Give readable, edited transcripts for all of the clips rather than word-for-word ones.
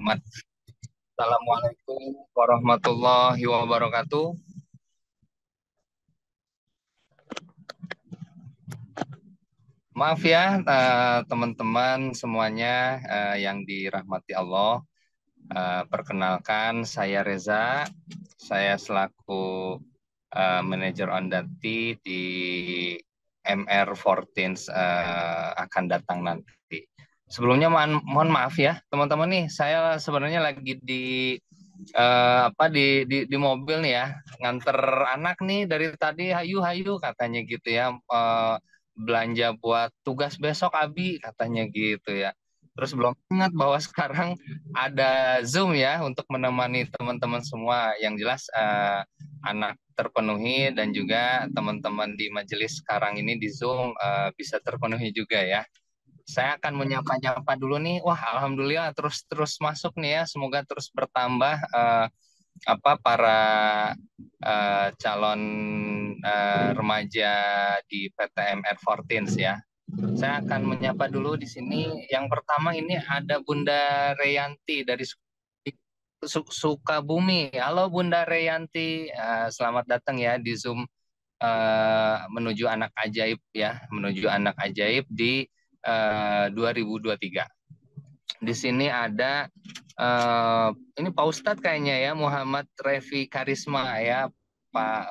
Muhammad. Assalamualaikum warahmatullahi wabarakatuh. Maaf ya teman-teman semuanya yang dirahmati Allah. Perkenalkan saya Reza. Saya selaku manajer Ondati di MR14 akan datang nanti. Sebelumnya mohon maaf ya teman-teman nih, saya sebenarnya lagi di mobil nih ya, nganter anak nih dari tadi, hayu hayu katanya gitu ya, belanja buat tugas besok Abi katanya gitu ya. Terus belum ingat bahwa sekarang ada Zoom ya untuk menemani teman-teman semua. Yang jelas anak terpenuhi dan juga teman-teman di majelis sekarang ini di Zoom bisa terpenuhi juga ya. Saya akan menyapa-nyapa dulu nih. Wah, alhamdulillah terus masuk nih ya. Semoga terus bertambah para calon remaja di PTM R14 ya. Saya akan menyapa dulu di sini. Yang pertama ini ada Bunda Reyanti dari Sukabumi. Halo Bunda Reyanti, selamat datang ya di Zoom menuju anak ajaib ya, menuju anak ajaib di 2023. Di sini ada ini Pak Ustadz kayaknya ya, Muhammad Revi Karisma ya, Pak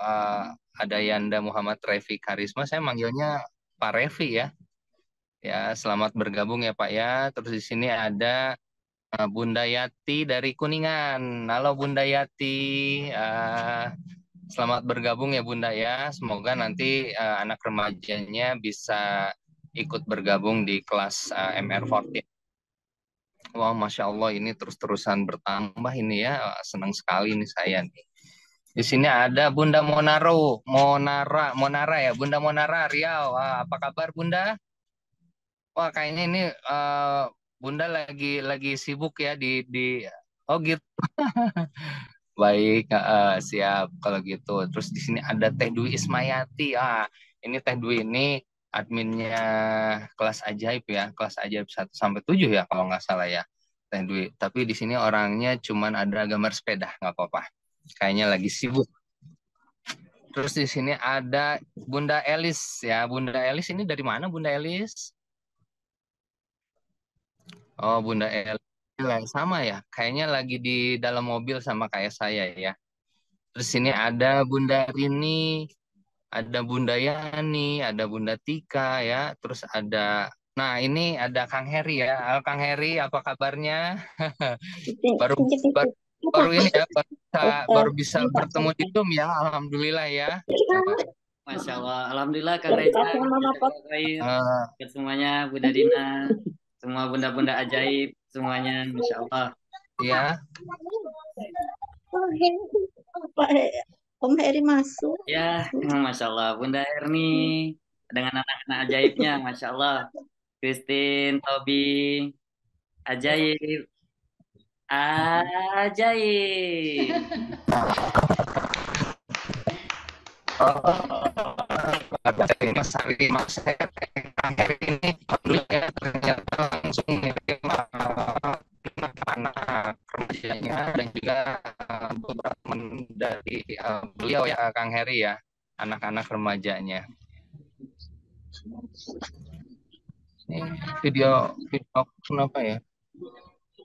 ada Yanda Muhammad Revi Karisma. Saya manggilnya Pak Revi ya. Ya, selamat bergabung ya Pak ya. Terus di sini ada Bunda Yati dari Kuningan. Halo Bunda Yati. Selamat bergabung ya Bunda ya. Semoga nanti anak remajanya bisa ikut bergabung di kelas MR14. Wah, Masya Allah ini terus-terusan bertambah ini ya. Senang sekali nih saya nih. Di sini ada Bunda Monara ya. Bunda Monara Riau. Apa kabar Bunda? Wah, kayaknya ini Bunda lagi sibuk ya di oh gitu. Baik, siap kalau gitu. Terus di sini ada Teh Dwi Ismayati. Ini Teh Dwi ini adminnya kelas ajaib ya, kelas ajaib 1 sampai 7 ya kalau nggak salah ya, Teh Dwi. Tapi di sini orangnya cuman ada gambar sepeda, nggak apa-apa. Kayaknya lagi sibuk. Terus di sini ada Bunda Elis ya. Bunda Elis ini dari mana Bunda Elis? Oh, Bunda Elis yang sama ya. Kayaknya lagi di dalam mobil sama kayak saya ya. Terus sini ada Bunda Rini, ada Bunda Yani, ada Bunda Tika ya, terus ada, nah ini ada Kang Heri ya. Halo Kang Heri, apa kabarnya? Baru baru, baru ini ya, baru bisa bertemu di Zoom ya, alhamdulillah ya. Masya Allah, Alhamdulillah Kang Reza, Eh, ke semuanya, Bunda Dina, semua bunda-bunda ajaib, semuanya, Masya Allah. ya, Om Heri masuk. Ya, Masya Allah, Bunda Erni, dengan anak-anak ajaibnya, Masya Allah. Christine, Tobi, ajaib, ajaib. ini Mas Hari, Mas saya Kang Heri ini, alhamdulillah ya, ternyata langsung ngirim anak remajanya dan juga beberapa teman dari beliau ya, Kang Heri ya, anak-anak remajanya. Ini video kenapa ya?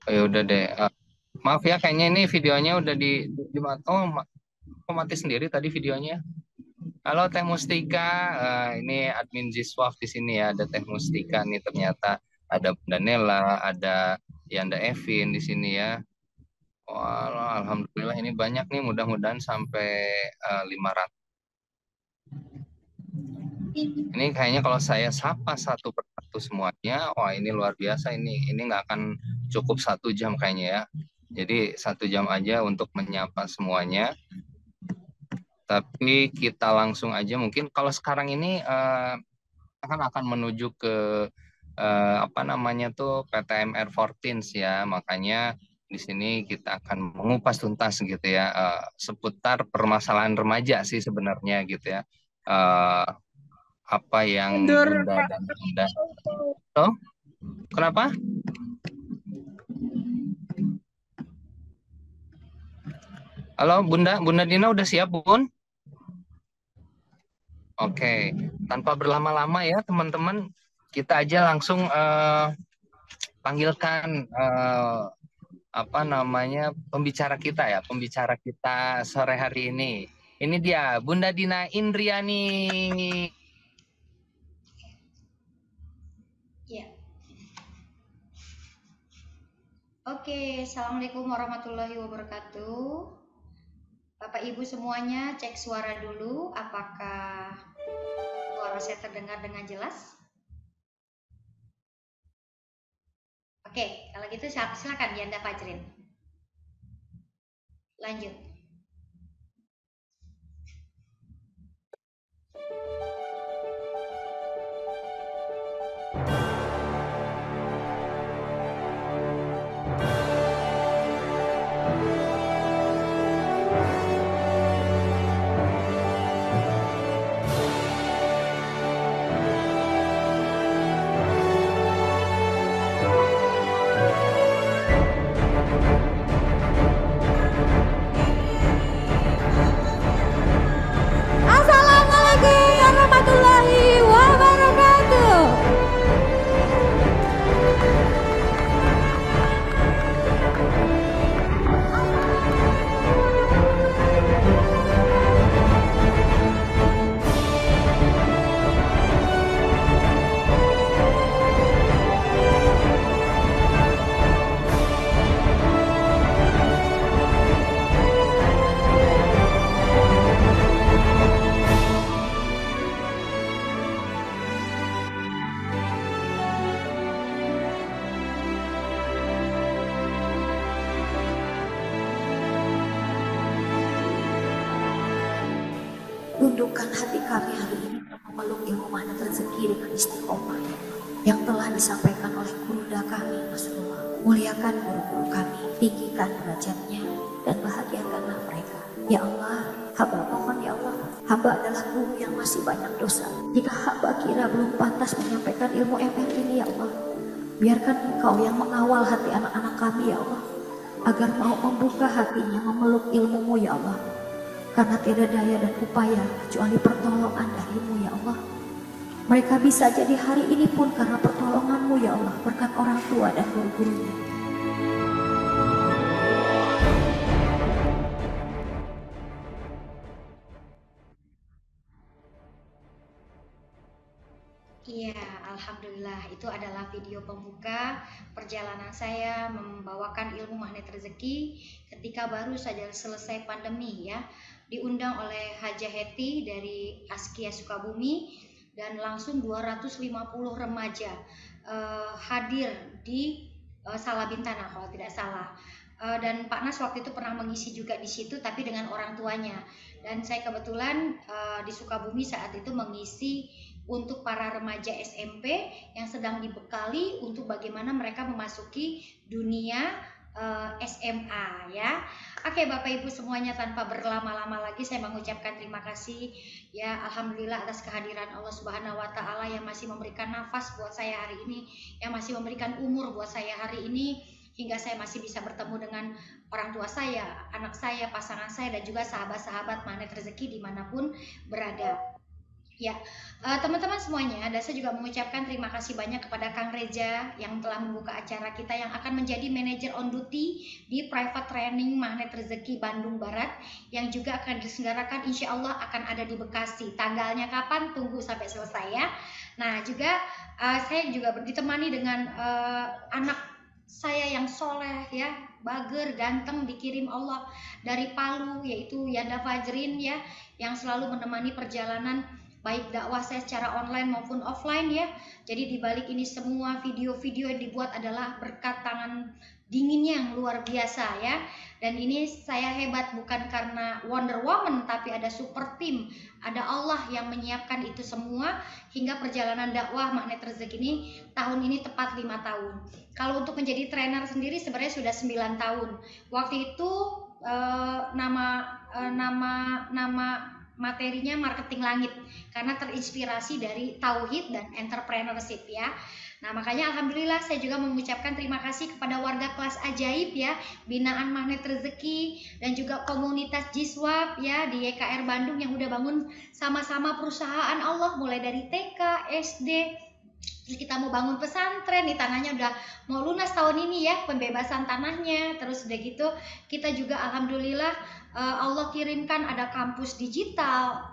Oh, ya udah deh. Maaf ya, kayaknya ini videonya udah di kok mati sendiri tadi videonya. Halo Teh Mustika, ini admin Ziswaf di sini ya. Ada Teh Mustika nih ternyata, ada Bunda Nela, ada Yanda Evin di sini ya. Wah, alhamdulillah ini banyak nih, mudah-mudahan sampai 500. Ini kayaknya kalau saya sapa satu persatu semuanya, wah ini luar biasa ini. Ini nggak akan cukup 1 jam kayaknya ya. Jadi 1 jam aja untuk menyapa semuanya. Tapi kita langsung aja mungkin kalau sekarang ini kan akan menuju ke apa namanya tuh PTM R14 ya. Makanya di sini kita akan mengupas tuntas gitu ya, seputar permasalahan remaja sih sebenarnya gitu ya. Eh, apa yang Tidur, Bunda Pak. dan Bunda. Oh, kenapa? Halo Bunda Dina udah siap Bun? Oke, tanpa berlama-lama ya teman-teman, kita aja langsung panggilkan apa namanya pembicara kita sore hari ini. Ini dia Bunda Dina Indriani. Ya. Oke, Assalamualaikum warahmatullahi wabarakatuh. Bapak Ibu semuanya cek suara dulu, apakah suara saya terdengar dengan jelas? Oke, kalau gitu silakan Yanda Fajrin. Lanjut. Assalamualaikum warahmatullahi wabarakatuh. Tundukkan hati kami hari ini untuk memeluk ilmu makna rezeki dengan istiqomah yang telah disampaikan oleh Gurunda kami, Rasulullah. Muliakan guru-guru kami, tinggikan derajatnya, dan bahagiakanlah mereka. Ya Allah, hamba mohon ya Allah, hamba adalah guru yang masih banyak dosa. Jika hamba kira belum pantas menyampaikan ilmu MR ini ya Allah, biarkan Engkau yang mengawal hati anak-anak kami ya Allah, agar mau membuka hatinya memeluk ilmu-Mu ya Allah. Karena tiada daya dan upaya kecuali pertolongan dari-Mu ya Allah. Mereka bisa jadi hari ini pun karena pertolongan-Mu ya Allah, berkat orang tua dan guru-gurunya. Iya, Alhamdulillah itu adalah video pembuka perjalanan saya membawakan ilmu magnet rezeki ketika baru saja selesai pandemi ya. Diundang oleh Hajah Heti dari Askia Sukabumi dan langsung 250 remaja hadir di Salabintana kalau tidak salah. Dan Pak Nas waktu itu pernah mengisi juga di situ tapi dengan orang tuanya. Dan saya kebetulan di Sukabumi saat itu mengisi untuk para remaja SMP yang sedang dibekali untuk bagaimana mereka memasuki dunia SMA ya. Oke Bapak Ibu semuanya, tanpa berlama-lama lagi saya mengucapkan terima kasih ya, alhamdulillah atas kehadiran Allah Subhanahu wa taala yang masih memberikan nafas buat saya hari ini, yang masih memberikan umur buat saya hari ini, hingga saya masih bisa bertemu dengan orang tua saya, anak saya, pasangan saya, dan juga sahabat-sahabat magnet rezeki dimanapun berada. Ya, teman-teman semuanya, dan saya juga mengucapkan terima kasih banyak kepada Kang Reza yang telah membuka acara kita yang akan menjadi manajer on duty di private training Magnet Rezeki Bandung Barat yang juga akan diselenggarakan insya Allah akan ada di Bekasi. Tanggalnya kapan? Tunggu sampai selesai ya. Nah, juga saya juga ditemani dengan anak saya yang soleh ya, bager, ganteng, dikirim Allah dari Palu, yaitu Yanda Fajrin ya, yang selalu menemani perjalanan baik dakwah saya secara online maupun offline ya. Jadi di balik ini semua video-video yang dibuat adalah berkat tangan dinginnya yang luar biasa ya. Dan ini saya hebat bukan karena Wonder Woman, tapi ada super team, ada Allah yang menyiapkan itu semua hingga perjalanan dakwah Magnet Rezeki ini tahun ini tepat 5 tahun. Kalau untuk menjadi trainer sendiri sebenarnya sudah 9 tahun. Waktu itu nama materinya marketing langit karena terinspirasi dari tauhid dan entrepreneurship ya. Nah, makanya alhamdulillah saya juga mengucapkan terima kasih kepada warga kelas ajaib ya, binaan Magnet Rezeki, dan juga komunitas Jiswab ya di YKR Bandung yang udah bangun sama-sama perusahaan Allah mulai dari TK, SD. Terus kita mau bangun pesantren, nih tanahnya udah mau lunas tahun ini ya, pembebasan tanahnya. Terus udah gitu kita juga alhamdulillah Allah kirimkan ada kampus digital,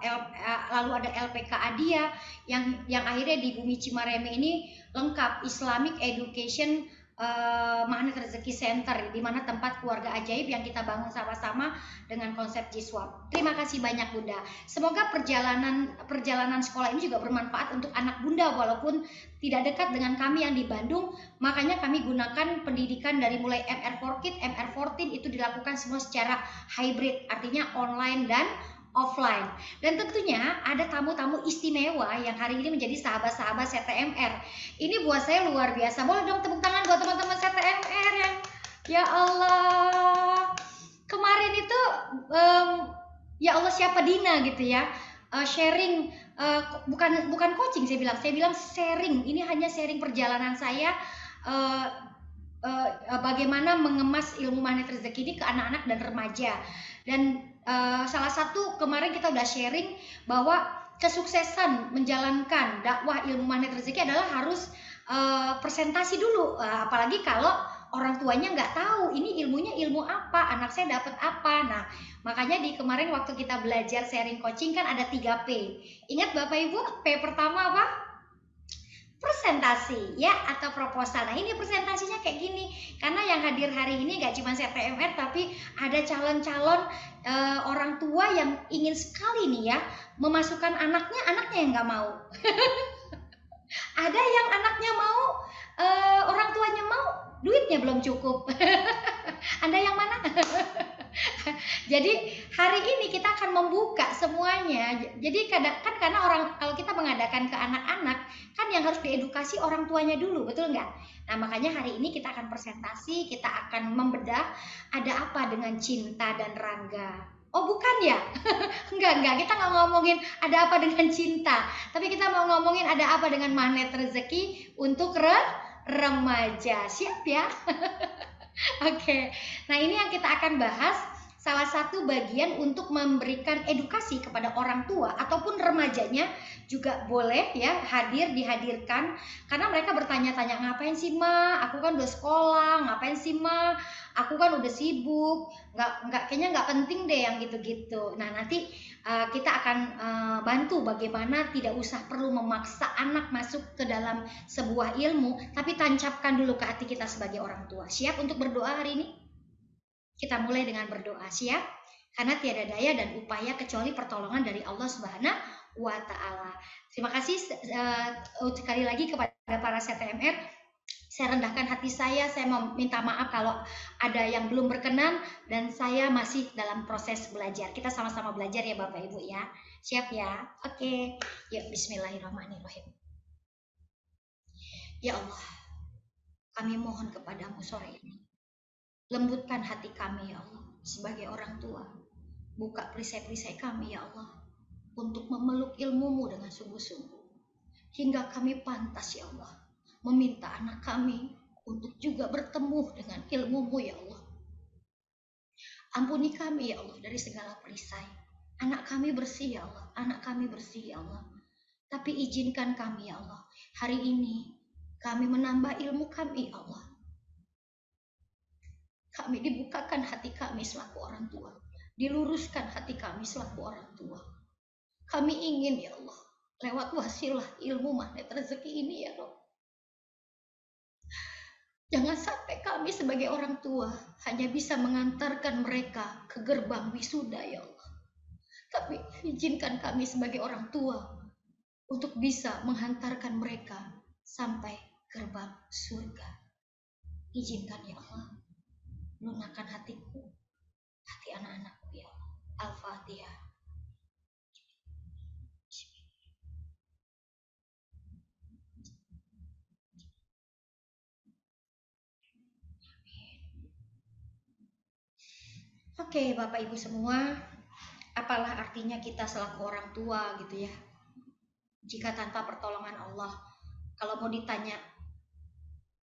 lalu ada LPK Adia yang akhirnya di Bumi Cimareme ini lengkap Islamic Education Magnet Rezeki Center, di mana tempat keluarga ajaib yang kita bangun sama-sama dengan konsep Jiswab. Terima kasih banyak Bunda. Semoga perjalanan sekolah ini juga bermanfaat untuk anak Bunda walaupun tidak dekat dengan kami yang di Bandung. Makanya kami gunakan pendidikan dari mulai MR4 Kid, MR14 itu dilakukan semua secara hybrid, artinya online dan offline. Dan tentunya ada tamu-tamu istimewa yang hari ini menjadi sahabat-sahabat CTMR. Ini buat saya luar biasa. Boleh dong tepuk tangan buat teman-teman CTMR yang ya Allah. Kemarin itu ya Allah siapa Dina gitu ya. Sharing bukan coaching saya bilang sharing. Ini hanya sharing perjalanan saya bagaimana mengemas ilmu Magnet Rezeki ini ke anak-anak dan remaja. Dan salah satu kemarin kita udah sharing bahwa kesuksesan menjalankan dakwah ilmu Magnet Rezeki adalah harus presentasi dulu, apalagi kalau orang tuanya nggak tahu ini ilmunya ilmu apa, anak saya dapat apa. Nah, makanya di kemarin waktu kita belajar sharing coaching kan ada 3P. Ingat Bapak Ibu, P pertama apa? Presentasi ya, atau proposal. Nah, ini presentasinya kayak gini karena yang hadir hari ini gak cuma CTMR tapi ada calon-calon orang tua yang ingin sekali nih ya memasukkan anaknya yang nggak mau. Ada yang anaknya mau, orang tuanya mau, duitnya belum cukup. Anda yang mana? Jadi hari ini kita akan membuka semuanya. Jadi karena kalau kita mengadakan ke anak-anak kan yang harus diedukasi orang tuanya dulu, betul nggak? Nah makanya hari ini kita akan presentasi, kita akan membedah ada apa dengan Cinta dan Rangga. Oh bukan ya? Enggak, kita nggak ngomongin ada apa dengan cinta, tapi kita mau ngomongin ada apa dengan Magnet Rezeki untuk remaja. Siap ya? Oke, nah ini yang kita akan bahas, salah satu bagian untuk memberikan edukasi kepada orang tua ataupun remajanya juga boleh ya dihadirkan, karena mereka bertanya-tanya ngapain sih Ma, aku kan udah sekolah, ngapain sih Ma, aku kan udah sibuk, kayaknya nggak penting deh yang gitu-gitu. Nah nanti kita akan bantu bagaimana tidak usah perlu memaksa anak masuk ke dalam sebuah ilmu, tapi tancapkan dulu ke hati kita sebagai orang tua. Siap untuk berdoa hari ini? Kita mulai dengan berdoa, siap? Karena tiada daya dan upaya kecuali pertolongan dari Allah Subhanahu wa Ta'ala. Terima kasih sekali lagi kepada para CTMR. Saya rendahkan hati saya minta maaf kalau ada yang belum berkenan dan saya masih dalam proses belajar. Kita sama-sama belajar ya Bapak Ibu ya. Siap ya? Oke. Yuk bismillahirrahmanirrahim. Ya Allah, kami mohon kepadamu sore ini. Lembutkan hati kami ya Allah sebagai orang tua. Buka perisai-perisai kami ya Allah untuk memeluk ilmu-Mu dengan sungguh-sungguh. Hingga kami pantas ya Allah meminta anak kami untuk juga bertemu dengan ilmu-Mu ya Allah. Ampuni kami ya Allah dari segala perisai. Anak kami bersih ya Allah, anak kami bersih ya Allah. Tapi izinkan kami ya Allah, hari ini kami menambah ilmu kami ya Allah. Kami dibukakan hati kami selaku orang tua, diluruskan hati kami selaku orang tua. Kami ingin ya Allah, lewat wasilah ilmu Magnet Rezeki ini ya Allah, jangan sampai kami sebagai orang tua hanya bisa mengantarkan mereka ke gerbang wisuda ya Allah. Tapi izinkan kami sebagai orang tua untuk bisa menghantarkan mereka sampai gerbang surga. Izinkan ya Allah, lunakkan hatiku, hati anak-anakku ya Allah. Al-Fatihah. Oke, Bapak Ibu semua, apalah artinya kita selaku orang tua gitu ya, jika tanpa pertolongan Allah? Kalau mau ditanya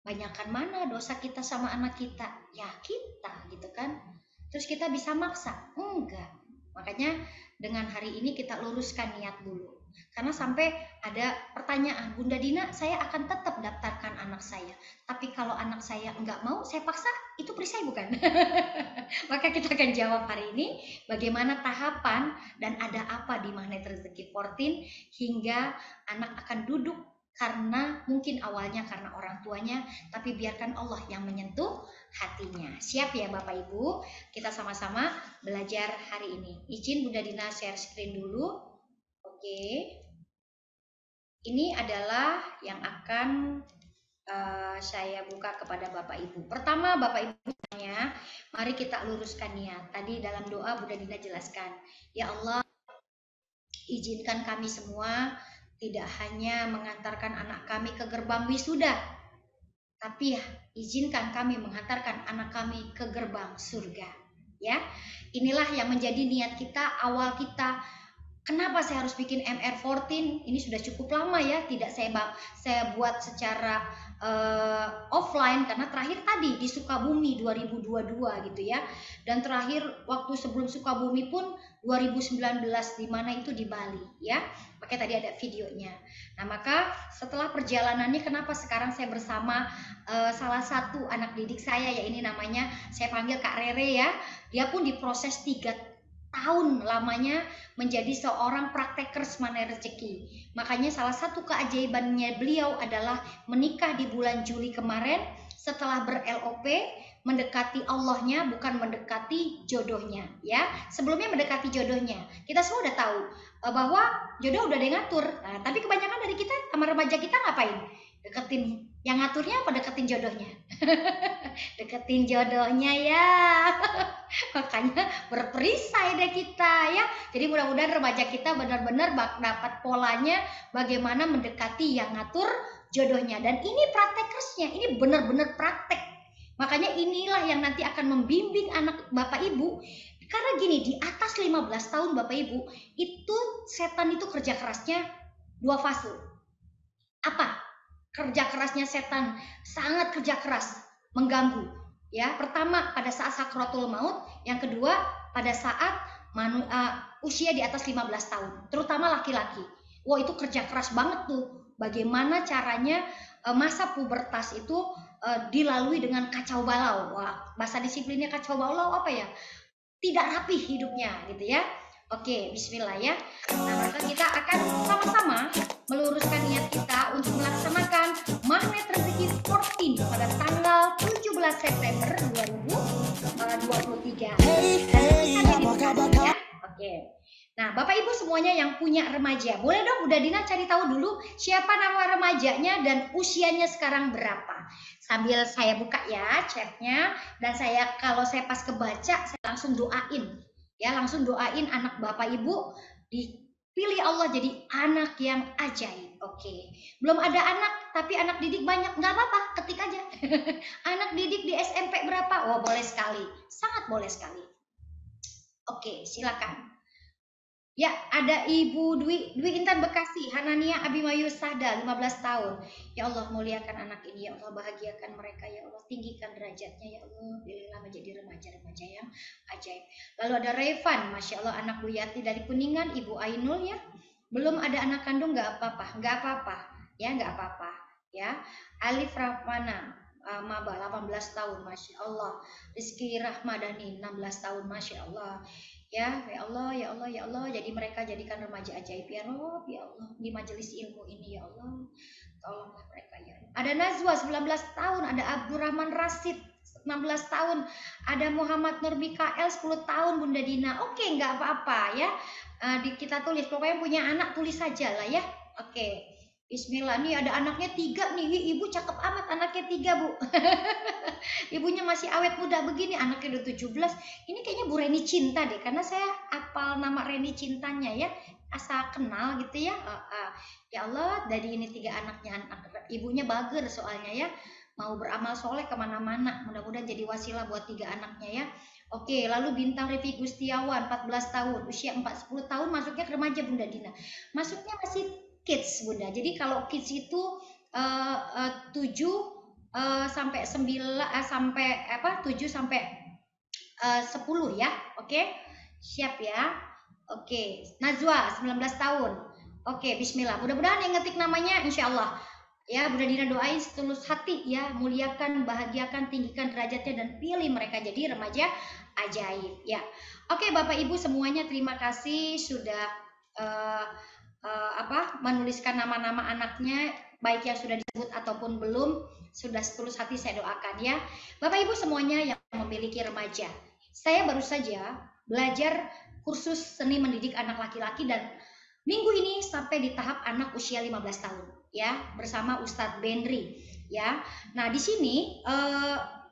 Banyakan mana dosa kita sama anak kita? Ya kita gitu kan. Terus kita bisa maksa? Enggak. Makanya dengan hari ini kita luruskan niat dulu. Karena sampai ada pertanyaan, Bunda Dina, saya akan tetap daftarkan anak saya. Tapi kalau anak saya enggak mau, saya paksa, itu perisai bukan? Maka kita akan jawab hari ini, bagaimana tahapan dan ada apa di Magnet Rezeki 14 hingga anak akan duduk karena mungkin awalnya karena orang tuanya, tapi biarkan Allah yang menyentuh hatinya. Siap ya Bapak Ibu? Kita sama-sama belajar hari ini. Izin Bunda Dina share screen dulu. Oke. Ini adalah yang akan saya buka kepada Bapak Ibu. Pertama Bapak Ibu-nya, mari kita luruskan niat. Tadi dalam doa Bunda Dina jelaskan, ya Allah, izinkan kami semua tidak hanya mengantarkan anak kami ke gerbang wisuda, tapi ya, izinkan kami mengantarkan anak kami ke gerbang surga. Ya, inilah yang menjadi niat kita, awal kita. Kenapa saya harus bikin MR14? Ini sudah cukup lama ya, tidak saya buat secara offline karena terakhir tadi di Sukabumi 2022 gitu ya. Dan terakhir waktu sebelum Sukabumi pun 2019 di mana itu di Bali ya. Makanya tadi ada videonya. Nah, maka setelah perjalanannya kenapa sekarang saya bersama salah satu anak didik saya ya, ini namanya saya panggil Kak Rere ya. Dia pun diproses 3 tahun lamanya menjadi seorang praktekers Magnet Rezeki. Makanya salah satu keajaibannya beliau adalah menikah di bulan Juli kemarin setelah ber-LOP, mendekati Allahnya bukan mendekati jodohnya ya. Sebelumnya mendekati jodohnya. Kita semua udah tahu bahwa jodoh udah ada yang ngatur. Nah, tapi kebanyakan dari kita sama remaja kita ngapain? Deketin yang ngaturnya apa deketin jodohnya? Deketin jodohnya ya. Makanya berperisai deh kita ya. Jadi mudah-mudahan remaja kita benar-benar dapat polanya bagaimana mendekati yang ngatur jodohnya. Dan ini praktekersnya, ini benar-benar praktek. Makanya inilah yang nanti akan membimbing anak Bapak Ibu. Karena gini, di atas 15 tahun Bapak Ibu, itu setan itu kerja kerasnya 2 fase. Apa? Kerja kerasnya setan, sangat kerja keras, mengganggu. Ya, pertama pada saat sakratul maut, yang kedua pada saat usia di atas 15 tahun, terutama laki-laki. Wah, itu kerja keras banget tuh. Bagaimana caranya masa pubertas itu dilalui dengan kacau balau. Wah, bahasa disiplinnya kacau balau apa ya? Tidak rapi hidupnya gitu ya. Oke, bismillah ya. Nah, maka kita akan sama-sama meluruskan niat kita untuk melaksanakan Magnet Rezeki 14 pada tanggal 17 September 2023. Ya. Oke. Nah, Bapak Ibu semuanya yang punya remaja, boleh dong Bunda Dina cari tahu dulu siapa nama remajanya dan usianya sekarang berapa. Sambil saya buka ya chatnya, dan kalau saya pas kebaca, saya langsung doain. Ya, langsung doain anak Bapak Ibu dipilih Allah jadi anak yang ajaib. Oke. Belum ada anak, tapi anak didik banyak. Nggak apa-apa, ketik aja. Anak didik di SMP berapa? Oh, boleh sekali. Sangat boleh sekali. Oke, silakan. Ya, ada Ibu Dwi Intan Bekasi, Hanania Abimayu Sada, 15 tahun. Ya Allah, muliakan anak ini, ya Allah, bahagiakan mereka, ya Allah, tinggikan derajatnya, ya Allah, pilihlah menjadi remaja-remaja yang ajaib. Lalu ada Revan, Masya Allah, anak Bu Yati dari Kuningan, Ibu Ainul ya. Belum ada anak kandung, nggak apa-apa, ya, nggak apa-apa, ya. Alif Rahmana, Maba 18 tahun, Masya Allah. Rizky Rahmadani 16 tahun, Masya Allah. Ya Allah, ya Allah, ya Allah. Jadi mereka jadikan remaja ajaib ya Rob, ya Allah. Di majelis ilmu ini ya Allah. Tolonglah mereka ya. Ada Nazwa 19 tahun, ada Abdurrahman Rasid 16 tahun, ada Muhammad Nur Mikael 10 tahun Bunda Dina. Oke, nggak apa-apa ya. Kita tulis, pokoknya punya anak tulis saja lah ya. Oke. Bismillah, nih ada anaknya 3 nih, ibu cakep amat anaknya 3 Bu. Ibunya masih awet muda begini, anaknya udah 17. Ini kayaknya Bu Reni Cinta deh, karena saya hafal nama Reni Cintanya ya, asal kenal gitu ya. Ya Allah, dari ini 3 anaknya, ibunya bager soalnya ya, mau beramal soleh kemana-mana, mudah-mudahan jadi wasilah buat 3 anaknya ya. Oke, lalu Bintang Revi Gustiawan 14 tahun, usia 10 tahun, masuknya ke remaja Bunda Dina. Masuknya masih kids Bunda. Jadi kalau kids itu 7 sampai 7 sampai 10 ya. Oke. Siap ya. Oke, Najwa 19 tahun. Oke, bismillah. Mudah-mudahan yang ngetik namanya insyaallah ya, Bunda Dina doain setulus hati ya, muliakan, bahagiakan, tinggikan derajatnya dan pilih mereka jadi remaja ajaib ya. Oke, Bapak Ibu semuanya terima kasih sudah menuliskan nama-nama anaknya, baik yang sudah disebut ataupun belum, sudah setulus hati saya doakan ya. Bapak Ibu semuanya yang memiliki remaja. Saya baru saja belajar kursus seni mendidik anak laki-laki dan minggu ini sampai di tahap anak usia 15 tahun ya, bersama Ustadz Bendri ya. Nah, di sini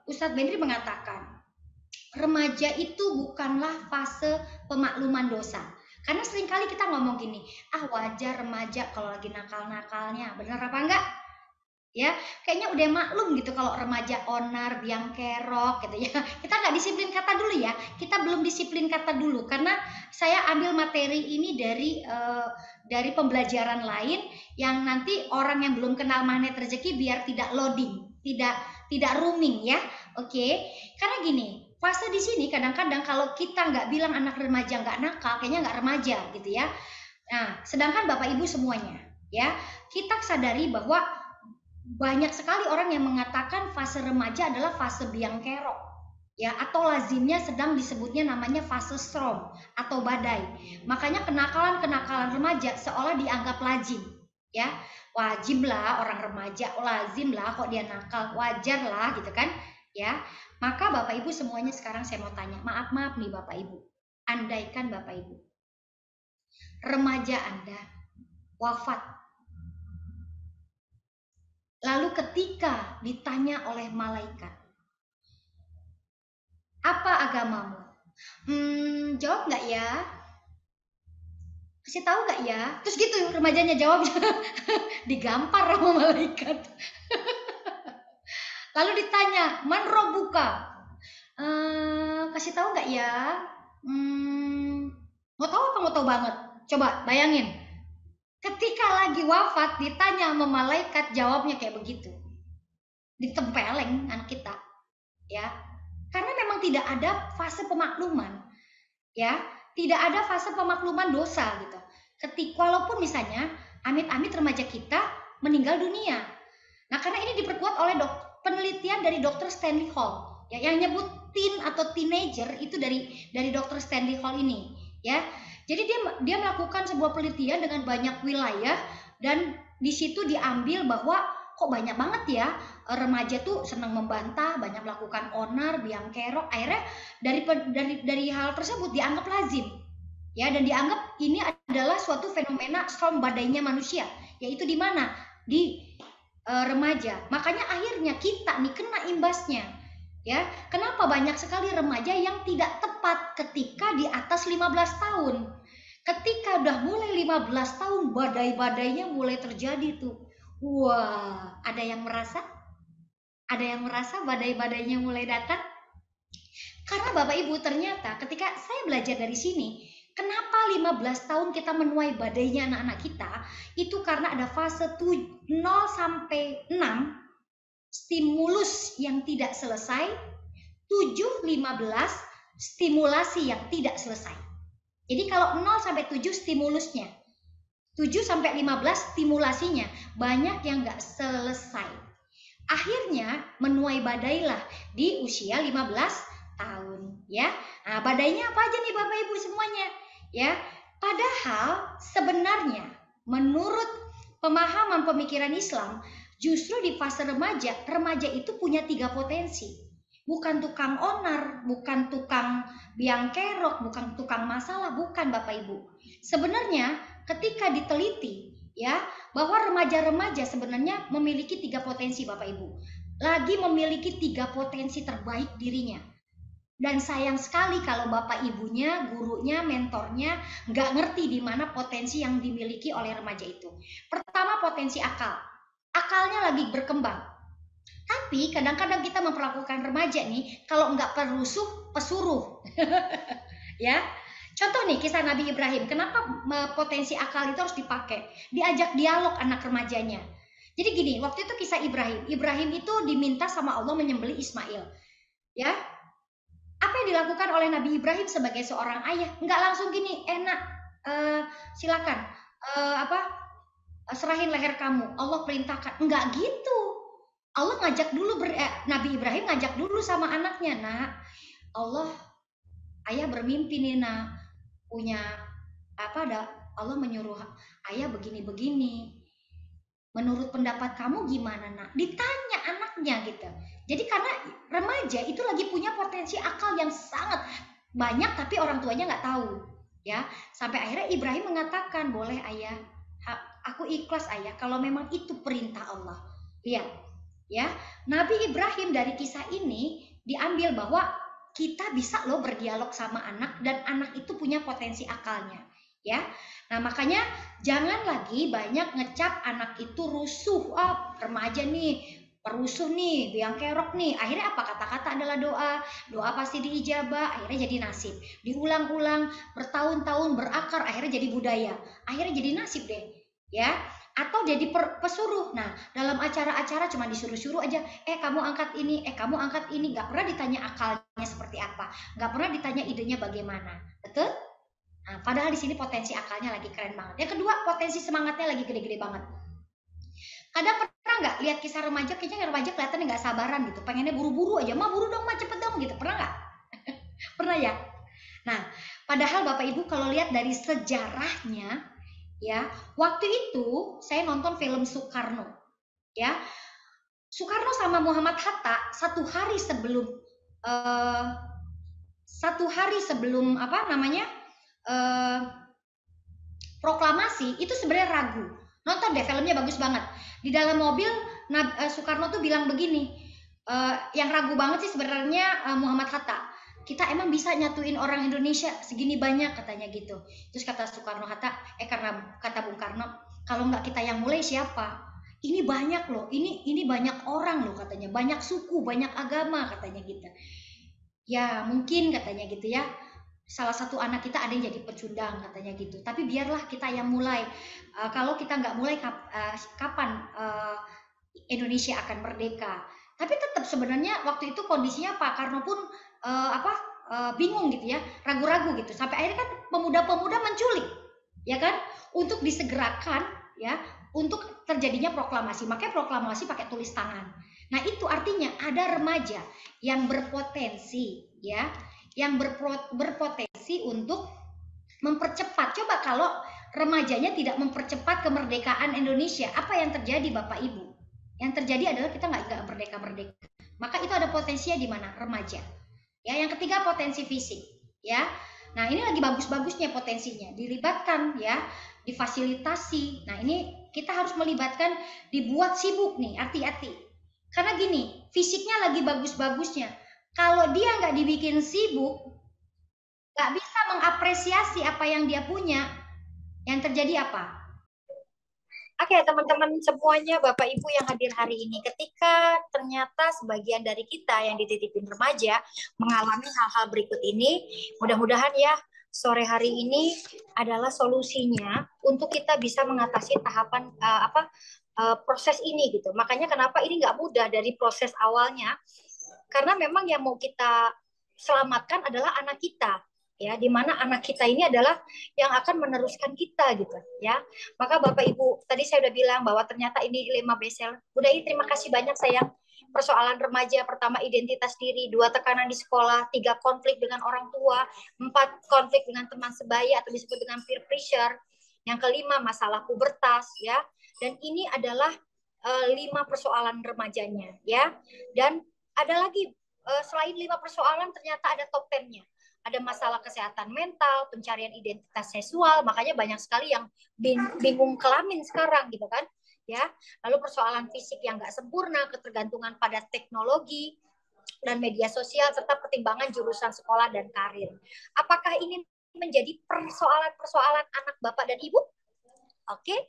Ustadz Bendri mengatakan remaja itu bukanlah fase pemakluman dosa. Karena seringkali kita ngomong gini, wajar remaja kalau lagi nakal-nakalnya. Bener apa enggak? Ya, kayaknya udah maklum gitu kalau remaja onar, biang kerok gitu ya. Kita nggak disiplin kata dulu ya. Kita belum disiplin kata dulu karena saya ambil materi ini dari pembelajaran lain yang nanti orang yang belum kenal magnet rezeki biar tidak loading, tidak rooming ya. Oke. Karena gini, fase di sini kadang-kadang kalau kita nggak bilang anak remaja nggak nakal, kayaknya nggak remaja gitu ya. Nah, sedangkan Bapak Ibu semuanya ya, kita sadari bahwa banyak sekali orang yang mengatakan fase remaja adalah fase biang kerok ya, atau lazimnya sedang disebutnya namanya fase storm atau badai. Makanya kenakalan remaja seolah dianggap lazim ya. Wajib lah orang remaja, lazim lah kok dia nakal, wajar lah gitu kan ya. Maka Bapak Ibu semuanya sekarang saya mau tanya, maaf nih Bapak Ibu, andaikan Bapak Ibu remaja Anda wafat, lalu ketika ditanya oleh malaikat, apa agamamu? Jawab nggak ya? Kasih tahu nggak ya? Terus gitu remajanya jawab, digampar sama malaikat. Lalu ditanya, man robuka? Kasih tahu nggak ya? Mau tahu apa mau tahu banget? Coba bayangin. Ketika lagi wafat ditanya sama malaikat, jawabnya kayak begitu. Ditempeleng anak kita. Ya. Karena memang tidak ada fase pemakluman. Ya, tidak ada fase pemakluman dosa gitu. Walaupun misalnya amit-amit remaja kita meninggal dunia. Nah, karena ini diperkuat oleh penelitian dari Dr. Stanley Hall. Ya, yang nyebut teen atau teenager itu dari Dr. Stanley Hall ini, ya. Jadi dia melakukan sebuah penelitian dengan banyak wilayah dan di situ diambil bahwa kok banyak banget ya remaja tuh senang membantah, banyak melakukan onar, biang kerok. Akhirnya dari hal tersebut dianggap lazim. Ya, dan dianggap ini adalah suatu fenomena storm badainya manusia, yaitu di mana? Di remaja. Makanya akhirnya kita nih kena imbasnya. Ya, kenapa banyak sekali remaja yang tidak tepat ketika di atas 15 tahun? Ketika udah mulai 15 tahun, badai-badainya mulai terjadi tuh. Wah, ada yang merasa? Ada yang merasa badai-badainya mulai datang? Karena Bapak Ibu ternyata ketika saya belajar dari sini, kenapa 15 tahun kita menuai badainya anak-anak kita? Itu karena ada fase 0 sampai 6, stimulus yang tidak selesai, 7-15, stimulasi yang tidak selesai. Jadi kalau 0 sampai 7 stimulusnya, 7 sampai 15 stimulasinya, banyak yang nggak selesai. Akhirnya menuai badailah di usia 15 tahun, ya. Nah, badainya apa aja nih Bapak Ibu semuanya, ya. Padahal sebenarnya menurut pemahaman pemikiran Islam, justru di fase remaja itu punya 3 potensi. Bukan tukang onar, bukan tukang biang kerok, bukan tukang masalah, bukan Bapak Ibu. Sebenarnya ketika diteliti ya, bahwa remaja-remaja sebenarnya memiliki 3 potensi Bapak Ibu. Lagi memiliki 3 potensi terbaik dirinya. Dan sayang sekali kalau Bapak Ibunya, gurunya, mentornya nggak ngerti di mana potensi yang dimiliki oleh remaja itu. Pertama, potensi akal. Akalnya lagi berkembang. Tapi kadang-kadang kita memperlakukan remaja nih, kalau nggak perusuh, pesuruh. Ya, contoh nih kisah Nabi Ibrahim. Kenapa potensi akal itu harus dipakai? Diajak dialog anak remajanya. Jadi gini, waktu itu kisah Ibrahim. Ibrahim itu diminta sama Allah menyembelih Ismail. Ya, apa yang dilakukan oleh Nabi Ibrahim sebagai seorang ayah? Enggak langsung gini, enak, silakan, serahin leher kamu. Allah perintahkan, enggak gitu. Allah ngajak dulu, Nabi Ibrahim ngajak dulu sama anaknya, nak. Ayah bermimpi nih, nak, punya Allah menyuruh ayah begini-begini. Menurut pendapat kamu gimana, nak? Ditanya anaknya gitu. Jadi karena remaja itu lagi punya potensi akal yang sangat banyak, tapi orang tuanya nggak tahu, ya. Sampai akhirnya Ibrahim mengatakan, boleh ayah, aku ikhlas ayah kalau memang itu perintah Allah. Lihat, ya, Nabi Ibrahim dari kisah ini diambil bahwa kita bisa loh berdialog sama anak dan anak itu punya potensi akalnya, ya. Nah, makanya jangan lagi banyak ngecap anak itu rusuh, remaja nih perusuh nih, biang kerok nih. Akhirnya apa? Kata-kata adalah doa pasti diijabah, akhirnya jadi nasib. Diulang-ulang bertahun-tahun berakar, akhirnya jadi budaya, akhirnya jadi nasib deh, ya. Atau jadi pesuruh. Nah, dalam acara-acara cuma disuruh-suruh aja, kamu angkat ini, kamu angkat ini, nggak pernah ditanya akalnya seperti apa, nggak pernah ditanya idenya bagaimana, betul? Nah, padahal di sini potensi akalnya lagi keren banget. Yang kedua, potensi semangatnya lagi gede-gede banget. Kadang pernah nggak lihat kisah remaja, kayaknya remaja kelihatan nggak sabaran gitu, pengennya buru-buru aja, buru dong, cepet dong gitu, pernah nggak? Pernah ya? Nah, padahal Bapak Ibu kalau lihat dari sejarahnya, ya, waktu itu saya nonton film Soekarno, ya, Soekarno sama Muhammad Hatta satu hari sebelum proklamasi itu sebenarnya ragu. Nonton deh, filmnya bagus banget. Di dalam mobil Soekarno tuh bilang begini, yang ragu banget sih sebenarnya Muhammad Hatta. Kita emang bisa nyatuin orang Indonesia segini banyak, katanya gitu. Terus kata Soekarno Hatta, karena kata Bung Karno, kalau nggak kita yang mulai siapa? Ini banyak loh, ini banyak orang loh, katanya, banyak suku, banyak agama, katanya gitu. Ya mungkin katanya gitu ya, salah satu anak kita ada yang jadi pecundang, katanya gitu. Tapi biarlah kita yang mulai. Kalau kita nggak mulai, kapan Indonesia akan merdeka? Tapi tetap sebenarnya waktu itu kondisinya Pak Karno pun bingung gitu ya, ragu-ragu gitu. Sampai akhirnya kan pemuda-pemuda menculik, ya kan, untuk disegerakan, ya, untuk terjadinya proklamasi. Makanya proklamasi pakai tulis tangan. Nah, itu artinya ada remaja yang berpotensi, ya, yang berpotensi untuk mempercepat. Coba kalau remajanya tidak mempercepat kemerdekaan Indonesia, apa yang terjadi Bapak Ibu? Yang terjadi adalah kita nggak merdeka-merdeka. Maka itu ada potensinya di mana? Remaja. Ya, yang ketiga potensi fisik, ya. Nah, ini lagi bagus-bagusnya potensinya, dilibatkan, ya, difasilitasi. Nah, ini kita harus melibatkan, dibuat sibuk nih, hati-hati. Karena gini, fisiknya lagi bagus-bagusnya. Kalau dia nggak dibikin sibuk, nggak bisa mengapresiasi apa yang dia punya, yang terjadi apa? Oke, teman-teman semuanya, Bapak Ibu yang hadir hari ini, ketika ternyata sebagian dari kita yang dititipin remaja mengalami hal-hal berikut ini, mudah-mudahan ya sore hari ini adalah solusinya untuk kita bisa mengatasi tahapan proses ini gitu. Makanya kenapa ini nggak mudah dari proses awalnya, karena memang yang mau kita selamatkan adalah anak kita, ya, di mana anak kita ini adalah yang akan meneruskan kita gitu, ya. Maka Bapak Ibu, tadi saya udah bilang bahwa ternyata ini 5 besel. Bunda I, terima kasih banyak sayang. Persoalan remaja, pertama identitas diri, 2 tekanan di sekolah, 3 konflik dengan orang tua, 4 konflik dengan teman sebaya atau disebut dengan peer pressure. Yang kelima masalah pubertas, ya. Dan ini adalah 5 persoalan remajanya, ya. Dan ada lagi selain 5 persoalan ternyata ada top 10-nya. Ada masalah kesehatan mental, pencarian identitas seksual, makanya banyak sekali yang bingung kelamin sekarang gitu kan, ya. Lalu persoalan fisik yang nggak sempurna, ketergantungan pada teknologi dan media sosial, serta pertimbangan jurusan sekolah dan karir. Apakah ini menjadi persoalan-persoalan anak Bapak dan Ibu? Oke.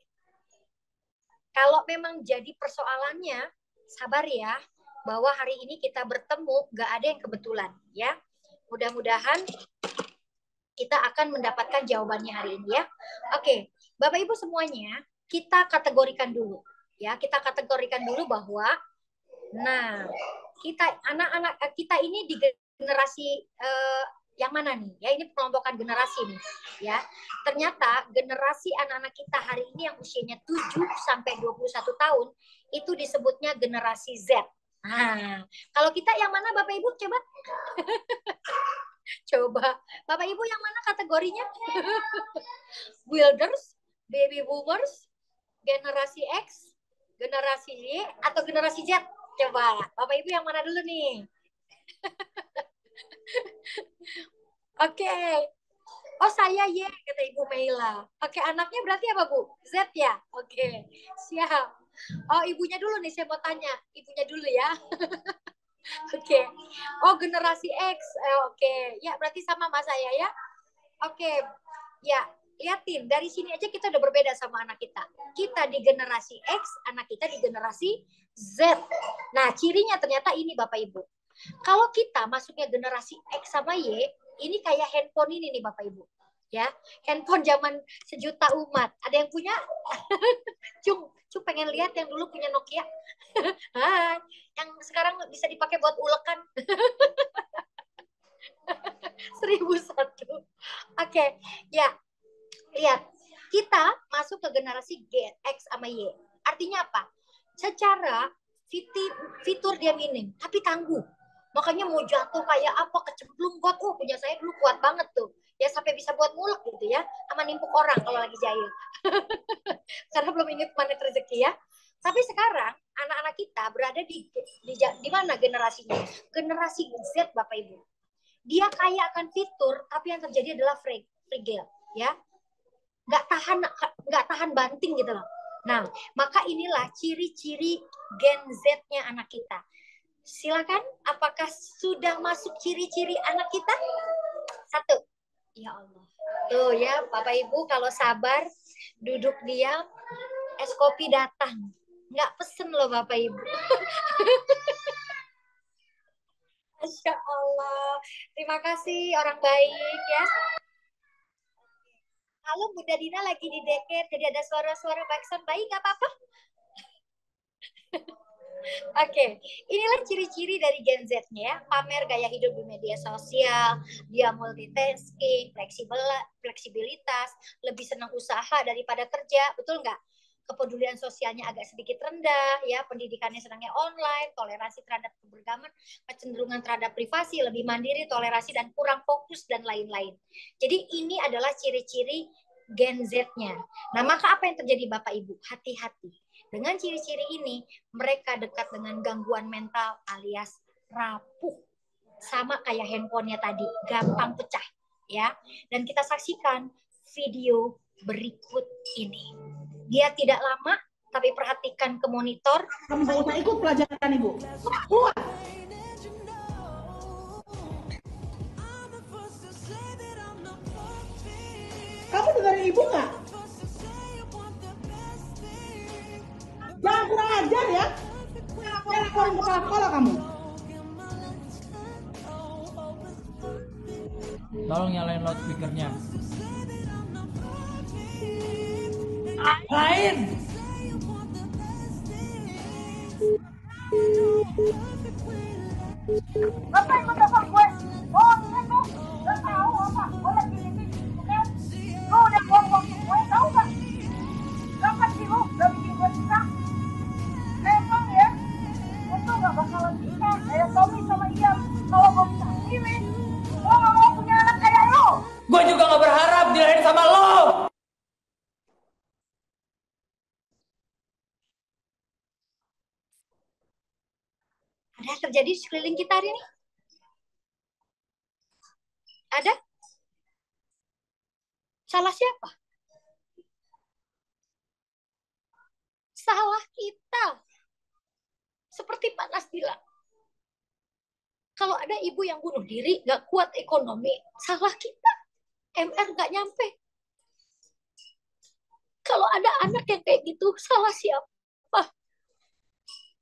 Kalau memang jadi persoalannya, sabar ya, bahwa hari ini kita bertemu, nggak ada yang kebetulan, ya. Mudah-mudahan kita akan mendapatkan jawabannya hari ini ya. Oke, Bapak Ibu semuanya, kita kategorikan dulu Ya, kita kategorikan dulu bahwa nah, anak-anak kita ini di generasi yang mana nih? Ya, ini kelompokan generasi nih, ya. Ternyata generasi anak-anak kita hari ini yang usianya 7 sampai 21 tahun itu disebutnya generasi Z. Nah, kalau kita yang mana Bapak Ibu coba? Coba. Bapak Ibu yang mana kategorinya? Builders, baby boomers, generasi X, generasi Y, atau generasi Z? Coba. Bapak Ibu yang mana dulu nih? Oke. Oh, saya Y, kata Ibu Meila. Oke, anaknya berarti apa, Bu? Z ya? Oke, siap. Oh, ibunya dulu nih, saya mau tanya. Ibunya dulu ya. Oke. Oh, generasi X. Oke. Ya, berarti sama sama saya ya. Oke. Ya, liatin. Dari sini aja kita udah berbeda sama anak kita. Kita di generasi X, anak kita di generasi Z. Nah, cirinya ternyata ini Bapak Ibu. Kalau kita masuknya generasi X sama Y, ini kayak handphone ini nih Bapak Ibu. Ya, handphone zaman sejuta umat. Ada yang punya? Cung pengen lihat yang dulu punya Nokia. Hai, yang sekarang bisa dipakai buat ulekan. 1001. Oke, ya. Lihat, kita masuk ke generasi X sama Y. Artinya apa? Secara fitur dia minim, tapi tangguh. Makanya mau jatuh kayak apa, kecemplung buat, punya saya dulu kuat banget tuh. Ya sampai bisa buat ngulek gitu ya, sama nimpuk orang kalau lagi jahil. Karena belum ingat mana rezeki ya. Tapi sekarang anak-anak kita berada di mana generasinya? Generasi Z Bapak Ibu. Dia kaya akan fitur, tapi yang terjadi adalah fragile, ya. Nggak tahan banting gitu loh. Nah, maka inilah ciri-ciri Gen Z-nya anak kita. Silakan, apakah sudah masuk ciri-ciri anak kita? 1. Ya Allah. Tuh ya, Bapak Ibu kalau sabar, duduk diam, es kopi datang. Nggak pesen loh Bapak Ibu. Masya Allah. Terima kasih orang baik ya. Halo Bunda Dina lagi di deket, jadi ada suara-suara backsound bayi, nggak apa-apa? Oke, inilah ciri-ciri dari Gen Z-nya ya. Pamer gaya hidup di media sosial, dia multitasking, fleksibilitas, lebih senang usaha daripada kerja, betul nggak? Kepedulian sosialnya agak sedikit rendah, ya. Pendidikannya senangnya online, toleransi terhadap keberagaman, kecenderungan terhadap privasi, lebih mandiri, toleransi dan kurang fokus dan lain-lain. Jadi ini adalah ciri-ciri Gen Z-nya. Nah, maka apa yang terjadi Bapak Ibu? Hati-hati. Dengan ciri-ciri ini, mereka dekat dengan gangguan mental alias rapuh. Sama kayak handphonenya tadi, gampang pecah. Ya. Dan kita saksikan video berikut ini. Dia tidak lama, tapi perhatikan ke monitor. Kamu nggak usah ikut pelajaran Ibu. Keluar. Kamu dengerin Ibu nggak? Jangan kurang ajar ya. Jangan laporin kepala sekolah kamu. Tolong nyalain loudspeakernya. Lain. Apa yang telepon gue? Oh, ini tuh gak tahu apa. Gue lagi ini, oke? Lu udah buang-buang gue, tahu gak? Kapan sih lu udah bikin gue susah? Emang ya, gue tuh gak bakalan bisa kayak Tommy sama Ian. Kalau gue bisa sendiri, gue gak mau punya anak kayak lu. Gue juga gak berharap dilahirin sama lo. Ada yang terjadi di sekeliling kita hari ini? Ada? Salah siapa? Salah kita. Seperti Pak Nas bilang. Kalau ada ibu yang bunuh diri, gak kuat ekonomi, salah kita. MR gak nyampe. Kalau ada anak yang kayak gitu, salah siapa?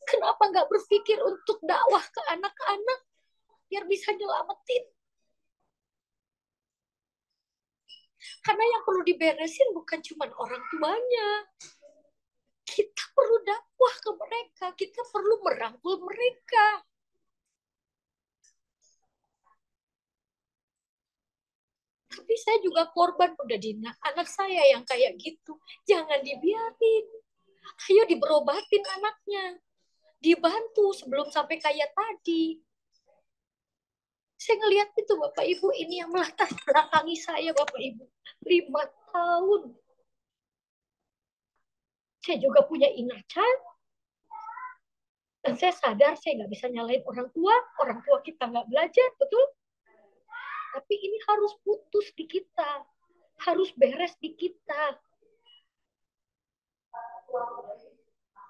Kenapa gak berpikir untuk dakwah ke anak-anak biar bisa nyelamatin? Karena yang perlu diberesin bukan cuma orang tuanya. kita perlu dakwah ke mereka, kita perlu merangkul mereka. Tapi saya juga korban, udah Dina, anak saya yang kayak gitu, jangan dibiarin. Ayo diberobatin anaknya, dibantu sebelum sampai kayak tadi. Saya ngelihat itu Bapak Ibu, ini yang melatar belakangi saya Bapak Ibu, 5 tahun. Saya juga punya inner child, dan saya sadar saya nggak bisa nyalain orang tua kita nggak belajar, betul? Tapi ini harus putus di kita, harus beres di kita.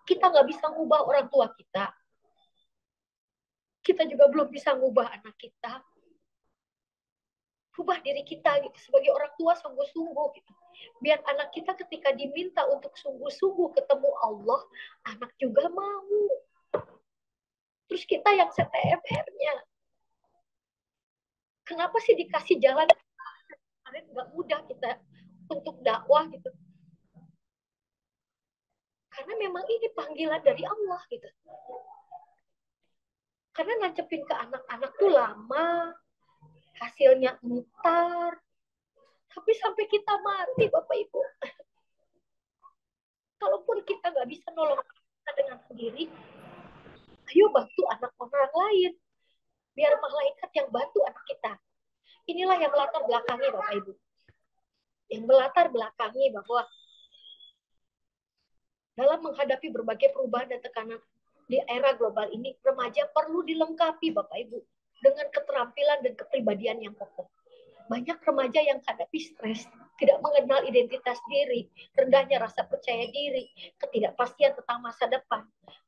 Kita nggak bisa ngubah orang tua kita. Kita juga belum bisa ngubah anak kita. Ubah diri kita gitu, sebagai orang tua sungguh-sungguh gitu. Biar anak kita ketika diminta untuk sungguh-sungguh ketemu Allah, anak juga mau. Terus kita yang CTMR-nya. Kenapa sih dikasih jalan? Karena nggak mudah kita untuk dakwah gitu. Karena memang ini panggilan dari Allah gitu. Karena nancepin ke anak-anak tuh lama, hasilnya entar. Tapi sampai kita mati Bapak Ibu. Kalaupun kita nggak bisa nolong kita dengan sendiri, ayo bantu anak orang lain. Biar malaikat yang bantu anak kita. Inilah yang melatar belakangi Bapak Ibu. Yang melatar belakangi bahwa dalam menghadapi berbagai perubahan dan tekanan di era global ini, remaja perlu dilengkapi Bapak Ibu dengan keterampilan dan kepribadian yang kokoh. Banyak remaja yang hadapi stres, tidak mengenal identitas diri, rendahnya rasa percaya diri, ketidakpastian tentang masa depan.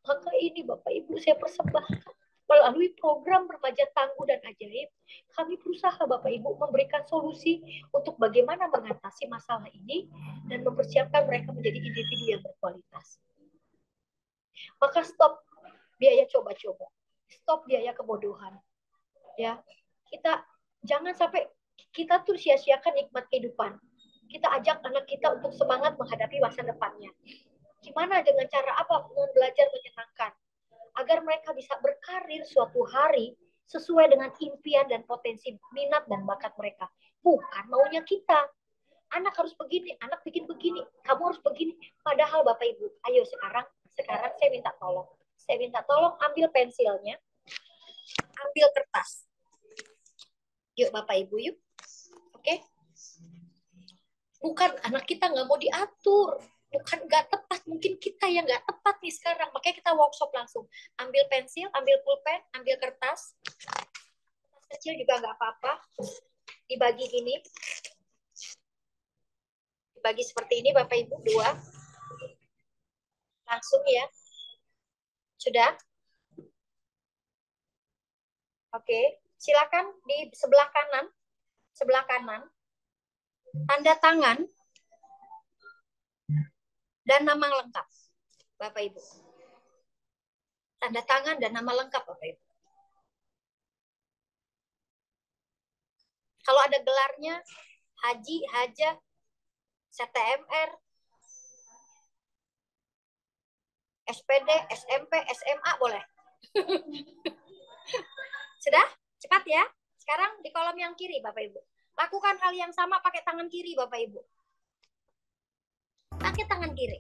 Maka ini Bapak Ibu saya persembahkan melalui program Remaja Tangguh dan Ajaib, kami berusaha Bapak Ibu memberikan solusi untuk bagaimana mengatasi masalah ini dan mempersiapkan mereka menjadi individu yang berkualitas. Maka stop biaya coba-coba, stop biaya kebodohan. Ya, kita jangan sampai kita tuh sia-siakan nikmat kehidupan. Kita ajak anak kita untuk semangat menghadapi masa depannya. Gimana dengan cara apa belajar menyenangkan? Agar mereka bisa berkarir suatu hari sesuai dengan impian dan potensi minat dan bakat mereka. Bukan maunya kita. Anak harus begini, anak bikin begini, kamu harus begini. Padahal Bapak Ibu, ayo sekarang saya minta tolong. Saya minta tolong ambil pensilnya, ambil kertas. Yuk Bapak Ibu, yuk. Oke? Bukan anak kita nggak mau diatur. Bukan nggak tepat, mungkin kita yang nggak tepat nih sekarang. Makanya kita workshop langsung. Ambil pensil, ambil pulpen, ambil kertas. Kertas kecil juga nggak apa-apa. Dibagi gini. Dibagi seperti ini Bapak Ibu, 2. Langsung ya. Sudah? Oke, silakan di sebelah kanan. Sebelah kanan. Tanda tangan dan nama lengkap, Bapak Ibu. Tanda tangan dan nama lengkap, Bapak Ibu. Kalau ada gelarnya, Haji, Haja, CTMR, SPD, SMP, SMA, boleh. Sudah? Cepat ya. Sekarang di kolom yang kiri, Bapak Ibu. Lakukan hal yang sama pakai tangan kiri, Bapak Ibu. Pakai tangan kiri.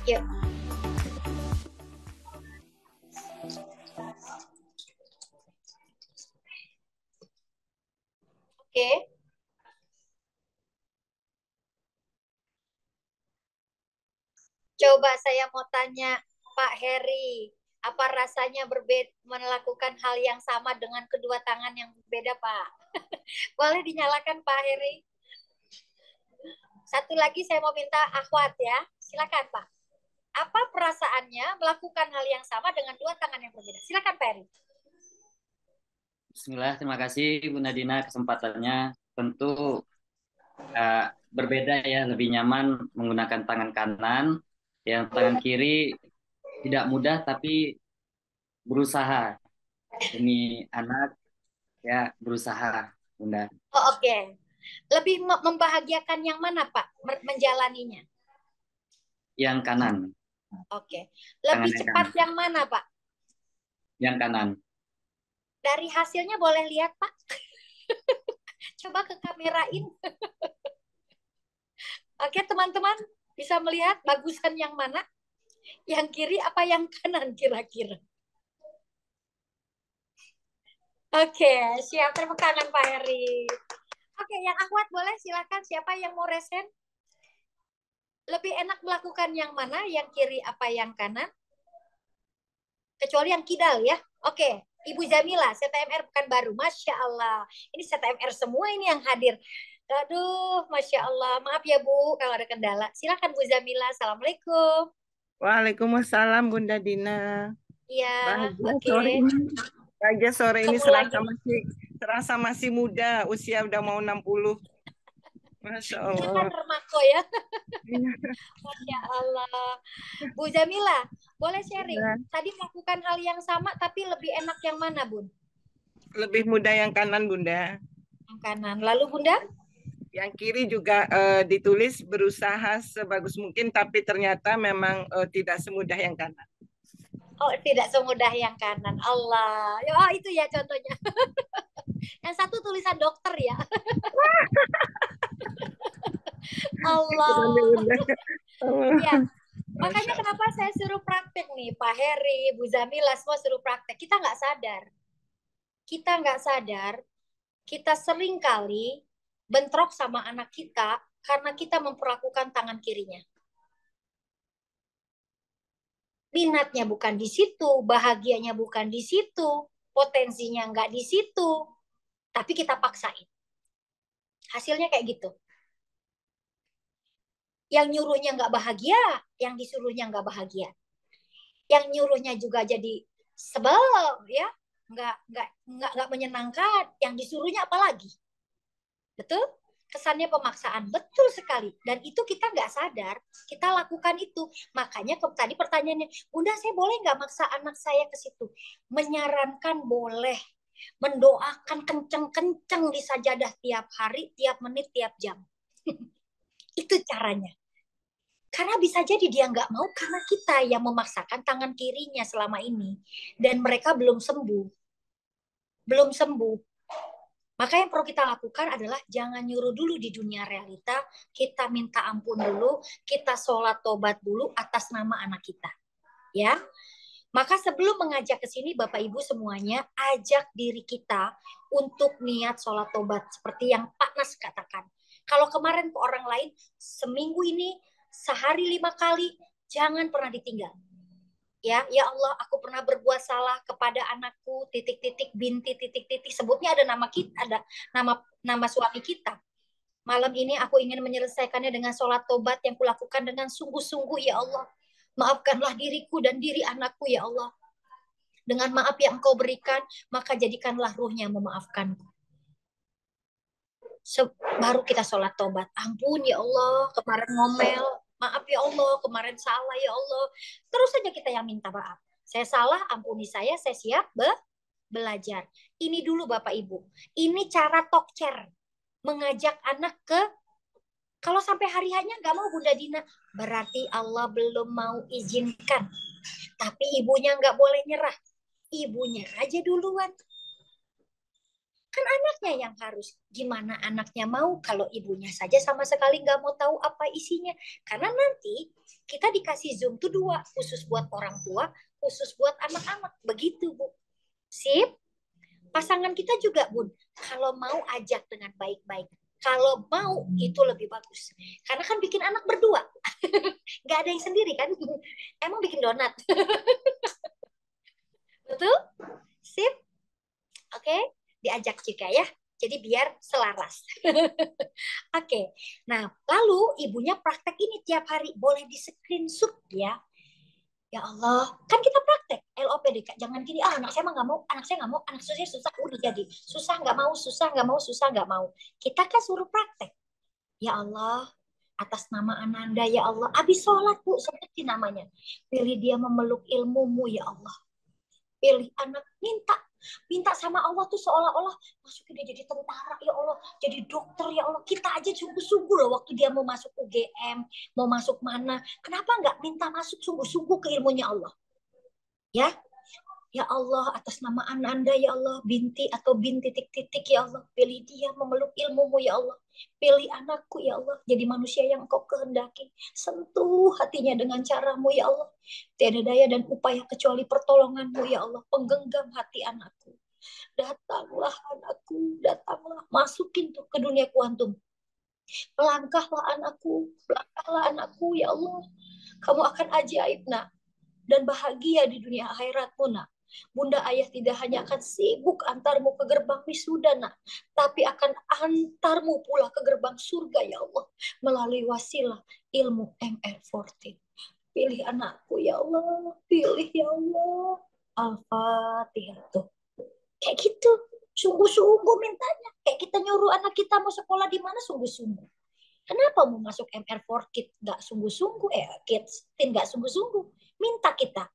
Yuk. Oke. Coba saya mau tanya Pak Heri, apa rasanya melakukan hal yang sama dengan kedua tangan yang berbeda, Pak? Boleh dinyalakan Pak Heri? Satu lagi saya mau minta akhwat ya. Silakan Pak. Apa perasaannya melakukan hal yang sama dengan dua tangan yang berbeda? Silakan Pak Heri. Bismillah, terima kasih Bu Nadina kesempatannya. Tentu berbeda ya, lebih nyaman menggunakan tangan kanan. Yang tangan kiri tidak mudah tapi berusaha. Demi anak ya berusaha, Bunda. Oh, oke. Lebih membahagiakan yang mana, Pak, menjalaninya? Yang kanan. Oke. Tangan Lebih yang cepat kanan. yang mana, Pak? Yang kanan. Dari hasilnya boleh lihat, Pak? Coba ke kamerain. Oke, teman-teman bisa melihat bagusan yang mana? Yang kiri apa yang kanan kira-kira? Oke, siap. Tepuk tangan Pak Heri. Oke, yang akhwat boleh silakan. Siapa yang mau resen? Lebih enak melakukan yang mana? Yang kiri apa yang kanan? Kecuali yang kidal ya. Oke, Ibu Jamila, CTMR bukan baru. Masya Allah. Ini CTMR semua ini yang hadir. Aduh, Masya Allah. Maaf ya Bu, kalau ada kendala. Silakan Bu Jamila. Assalamualaikum. Waalaikumsalam Bunda Dina. Iya, Bahagia oke. sore ini. Bahagia sore ini Ketemu serasa masih muda, usia udah mau 60. Masya Kan Allah. remako ya. Masya Allah. Bu Jamila, boleh sharing. Ya. Tadi melakukan hal yang sama, tapi lebih enak yang mana, Bun? Lebih muda yang kanan, Bunda. Yang kanan. Lalu, Bunda? Yang kiri juga ditulis berusaha sebagus mungkin, tapi ternyata memang tidak semudah yang kanan. Oh, tidak semudah yang kanan. Allah. Oh, itu ya contohnya. Yang satu tulisan dokter ya. Allah. Ya. Makanya kenapa saya suruh praktek nih, Pak Heri, Bu Zamila, semua suruh praktek. Kita nggak sadar, kita sering kali bentrok sama anak kita karena kita memperlakukan tangan kirinya. Minatnya bukan di situ, bahagianya bukan di situ, potensinya nggak di situ, tapi kita paksain. Hasilnya kayak gitu. Yang nyuruhnya nggak bahagia, yang disuruhnya nggak bahagia. Yang nyuruhnya juga jadi sebel, ya, nggak menyenangkan. Yang disuruhnya apalagi, betul? Kesannya pemaksaan, betul sekali. Dan itu kita nggak sadar, kita lakukan itu. Makanya tadi pertanyaannya, Bunda, saya boleh nggak maksa anak saya ke situ? Menyarankan boleh, mendoakan kenceng-kenceng di sajadah tiap hari, tiap menit, tiap jam. Itu caranya. Karena bisa jadi dia nggak mau karena kita yang memaksakan tangan kirinya selama ini. Dan mereka belum sembuh. Belum sembuh. Maka yang perlu kita lakukan adalah jangan nyuruh dulu di dunia realita, kita minta ampun dulu, kita sholat tobat dulu atas nama anak kita. Ya. Maka sebelum mengajak ke sini Bapak Ibu semuanya, ajak diri kita untuk niat sholat tobat seperti yang Pak Nas katakan. Kalau kemarin ke orang lain, seminggu ini sehari 5 kali, jangan pernah ditinggal. Ya Allah, aku pernah berbuat salah kepada anakku, titik-titik, binti, titik-titik, sebutnya ada nama kita, ada nama suami kita. Malam ini aku ingin menyelesaikannya dengan sholat tobat yang kulakukan dengan sungguh-sungguh, ya Allah. Maafkanlah diriku dan diri anakku, ya Allah. Dengan maaf yang Engkau berikan, maka jadikanlah ruhnya memaafkanku. Baru kita sholat tobat. Ampun ya Allah, kemarin ngomel. Maaf ya Allah, kemarin salah ya Allah. Terus saja kita yang minta maaf. Saya salah, ampuni saya siap belajar. Ini dulu Bapak Ibu. Ini cara tokcer. Mengajak anak ke, kalau sampai hari hanya nggak mau Bunda Dina, berarti Allah belum mau izinkan. Tapi ibunya nggak boleh nyerah. Ibunya aja duluan. Kan anaknya yang harus. Gimana anaknya mau kalau ibunya saja sama sekali nggak mau tahu apa isinya. Karena nanti kita dikasih Zoom tuh 2. Khusus buat orang tua, khusus buat anak-anak. Begitu Bu. Sip? Pasangan kita juga Bun. Kalau mau ajak dengan baik-baik. Kalau mau itu lebih bagus. Karena kan bikin anak berdua. Nggak ada yang sendiri kan. Emang bikin donat. Betul? Sip? Oke? Diajak juga ya. Jadi biar selaras. Oke. Nah, lalu ibunya praktek ini tiap hari. Boleh di screenshot ya. Ya Allah. Kan kita praktek. LOPD. Jangan gini, anak saya mah nggak mau. Anak saya nggak mau. Anak saya susah. Udah jadi. Susah nggak mau. Susah nggak mau. Susah nggak mau. Kita kan suruh praktek. Ya Allah. Atas nama Ananda, ya Allah. Habis sholat, Bu. Seperti namanya. Pilih dia memeluk ilmumu, ya Allah. Pilih anak. Minta. Minta sama Allah tuh seolah-olah masukin dia jadi tentara, ya Allah, jadi dokter, ya Allah. Kita aja sungguh-sungguh loh waktu dia mau masuk UGM, mau masuk mana. Kenapa nggak minta masuk sungguh-sungguh ke ilmunya Allah? Ya, ya Allah, atas nama Anda ya Allah, binti atau bin titik-titik ya Allah, pilih dia memeluk ilmumu ya Allah. Pilih anakku ya Allah, jadi manusia yang Engkau kehendaki. Sentuh hatinya dengan caramu ya Allah. Tiada daya dan upaya kecuali pertolonganmu ya Allah. Penggenggam hati anakku. Datanglah anakku, datanglah. Masukin tuh ke dunia kuantum. Melangkahlah anakku ya Allah. Kamu akan ajaib nak. Dan bahagia di dunia akhiratmu nak. Bunda ayah tidak hanya akan sibuk antarmu ke gerbang wisuda nak, tapi akan antarmu pula ke gerbang surga ya Allah melalui wasilah ilmu MR14. Pilih anakku ya Allah, pilih ya Allah. Al-Fatihah tuh. Kayak gitu, sungguh-sungguh mintanya. Kayak kita nyuruh anak kita mau sekolah di mana sungguh-sungguh. Kenapa mau masuk MR4 Kids nggak sungguh-sungguh? Kids nggak sungguh-sungguh. Minta kita.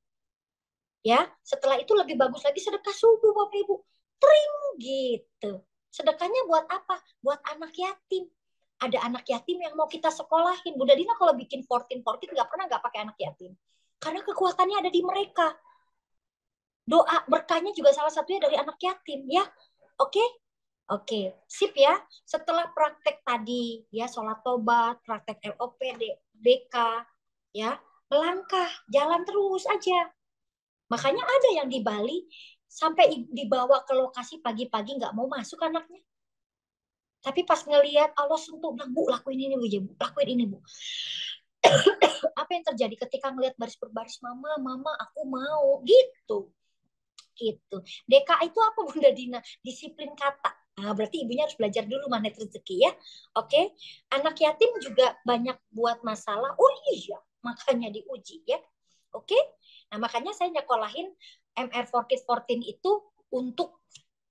Ya, setelah itu lebih bagus lagi sedekah subuh Bapak Ibu. Tring gitu. Sedekahnya buat apa? Buat anak yatim. Ada anak yatim yang mau kita sekolahin. Bunda Dina kalau bikin 14 nggak pernah nggak pakai anak yatim. Karena kekuatannya ada di mereka. Doa berkahnya juga salah satunya dari anak yatim ya. Oke? Oke, sip ya. Setelah praktek tadi ya, sholat tobat, praktek LOP, DK ya, melangkah, jalan terus aja. Makanya ada yang di Bali sampai dibawa ke lokasi pagi-pagi nggak mau masuk anaknya. Tapi pas ngelihat Allah sentuh, bilang, Bu, lakuin ini Bu, lakuin ini Bu. Apa yang terjadi ketika ngelihat baris per baris, mama, aku mau, gitu. DK itu apa Bunda Dina? Disiplin kata. Nah, berarti ibunya harus belajar dulu magnet rezeki ya. Oke. Anak yatim juga banyak buat masalah. Oh iya, makanya diuji ya. Oke. Nah, makanya saya nyekolahin MR14 itu untuk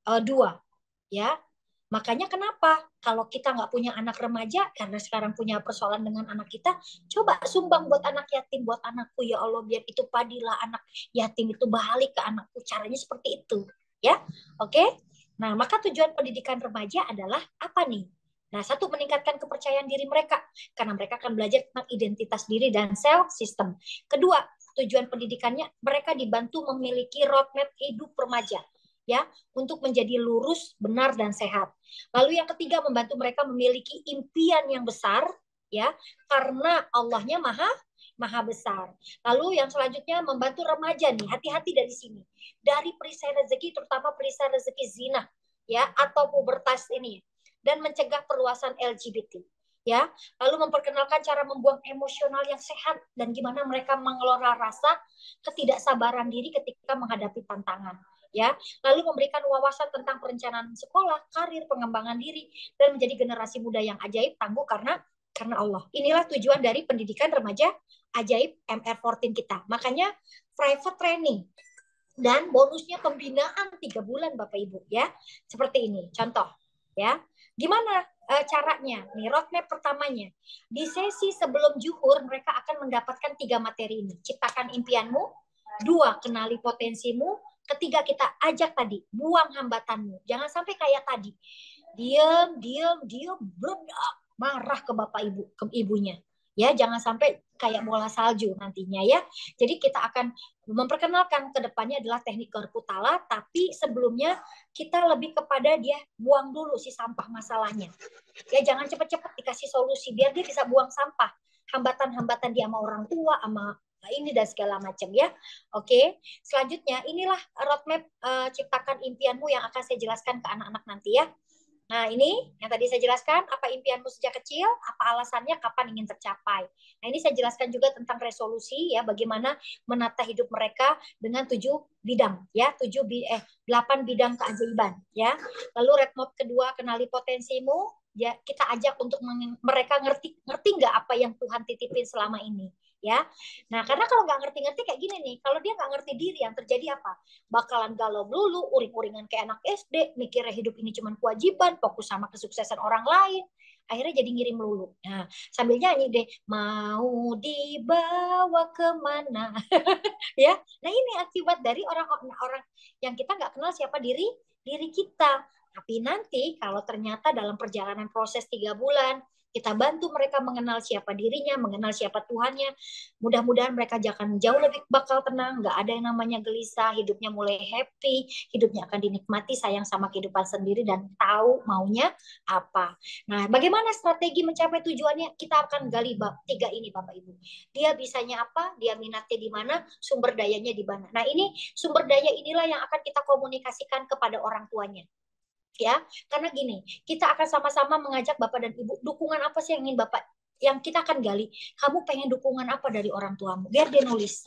2 ya. Makanya kenapa kalau kita nggak punya anak remaja, karena sekarang punya persoalan dengan anak kita, coba sumbang buat anak yatim, buat anakku ya Allah, biar itu padilah anak yatim itu balik ke anakku. Caranya seperti itu ya. Oke. Nah, maka tujuan pendidikan remaja adalah apa nih? Nah, satu, meningkatkan kepercayaan diri mereka karena mereka akan belajar tentang identitas diri dan self system. Kedua, tujuan pendidikannya mereka dibantu memiliki roadmap hidup remaja ya, untuk menjadi lurus, benar dan sehat. Lalu yang ketiga, membantu mereka memiliki impian yang besar ya, karena Allahnya maha besar. Lalu yang selanjutnya membantu remaja nih, hati-hati dari sini. Dari perisai rezeki, terutama perisai rezeki zina ya, atau pubertas ini, dan mencegah perluasan LGBT ya. Lalu memperkenalkan cara membuang emosional yang sehat dan gimana mereka mengelola rasa ketidaksabaran diri ketika menghadapi tantangan ya. Lalu memberikan wawasan tentang perencanaan sekolah, karir, pengembangan diri, dan menjadi generasi muda yang ajaib, tangguh karena Allah. Inilah tujuan dari pendidikan remaja ajaib MR14 kita. Makanya private training dan bonusnya pembinaan 3 bulan Bapak Ibu ya. Seperti ini contoh ya. Gimana caranya? Nih roadmap pertamanya. Di sesi sebelum zuhur mereka akan mendapatkan 3 materi ini. Ciptakan impianmu, 2 kenali potensimu, ketiga kita ajak tadi, buang hambatanmu. Jangan sampai kayak tadi. Diam, berak, marah ke bapak ibu, ke ibunya. Ya, jangan sampai kayak bola salju nantinya ya. Jadi kita akan memperkenalkan ke depannya adalah teknik garpu tala, tapi sebelumnya kita lebih kepada dia buang dulu si sampah masalahnya. Ya, jangan cepat-cepat dikasih solusi biar dia bisa buang sampah. Hambatan-hambatan dia sama orang tua, sama ini dan segala macam ya. Oke, selanjutnya inilah roadmap ciptakan impianmu yang akan saya jelaskan ke anak-anak nanti ya. Nah, ini yang tadi saya jelaskan, apa impianmu sejak kecil, apa alasannya, kapan ingin tercapai. Nah, ini saya jelaskan juga tentang resolusi ya, bagaimana menata hidup mereka dengan 7 bidang ya, 8 bidang keajaiban ya. Lalu roadmap kedua, kenali potensimu ya, kita ajak untuk mereka ngerti nggak apa yang Tuhan titipin selama ini ya. Nah, karena kalau nggak ngerti-ngerti kayak gini nih, kalau dia nggak ngerti diri, yang terjadi apa? Bakalan galau melulu, uring-uringan kayak anak SD, mikirnya hidup ini cuma kewajiban, fokus sama kesuksesan orang lain, akhirnya jadi ngirim melulu. Nah, sambil nyanyi deh, mau dibawa kemana, ya. Nah, ini akibat dari orang-orang yang kita nggak kenal siapa diri kita. Tapi nanti kalau ternyata dalam perjalanan proses 3 bulan kita bantu mereka mengenal siapa dirinya, mengenal siapa Tuhannya. Mudah-mudahan mereka akan jauh lebih bakal tenang, nggak ada yang namanya gelisah, hidupnya mulai happy, hidupnya akan dinikmati, sayang sama kehidupan sendiri, dan tahu maunya apa. Nah, bagaimana strategi mencapai tujuannya? Kita akan gali 3 ini, Bapak Ibu. Dia bisanya apa? Dia minatnya di mana? Sumber dayanya di mana? Nah, ini sumber daya inilah yang akan kita komunikasikan kepada orang tuanya. Ya, karena gini, kita akan sama-sama mengajak Bapak dan Ibu, dukungan apa sih yang ingin Bapak, yang kita akan gali. Kamu pengen dukungan apa dari orang tuamu? Biar dia nulis.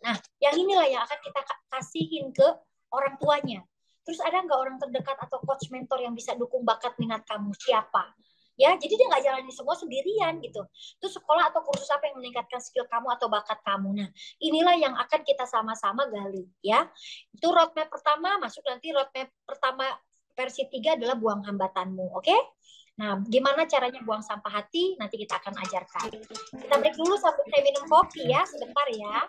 Nah, yang inilah yang akan kita kasihin ke orang tuanya. Terus ada nggak orang terdekat atau coach mentor yang bisa dukung bakat minat kamu? Siapa? Ya, jadi dia nggak jalanin semua sendirian gitu. Terus sekolah atau kursus apa yang meningkatkan skill kamu atau bakat kamu? Nah, inilah yang akan kita sama-sama gali. Ya, itu roadmap pertama. Masuk nanti roadmap pertama versi 3 adalah buang hambatanmu, oke? Nah, gimana caranya buang sampah hati? Nanti kita akan ajarkan. Kita break dulu sambil saya minum kopi ya, sebentar ya.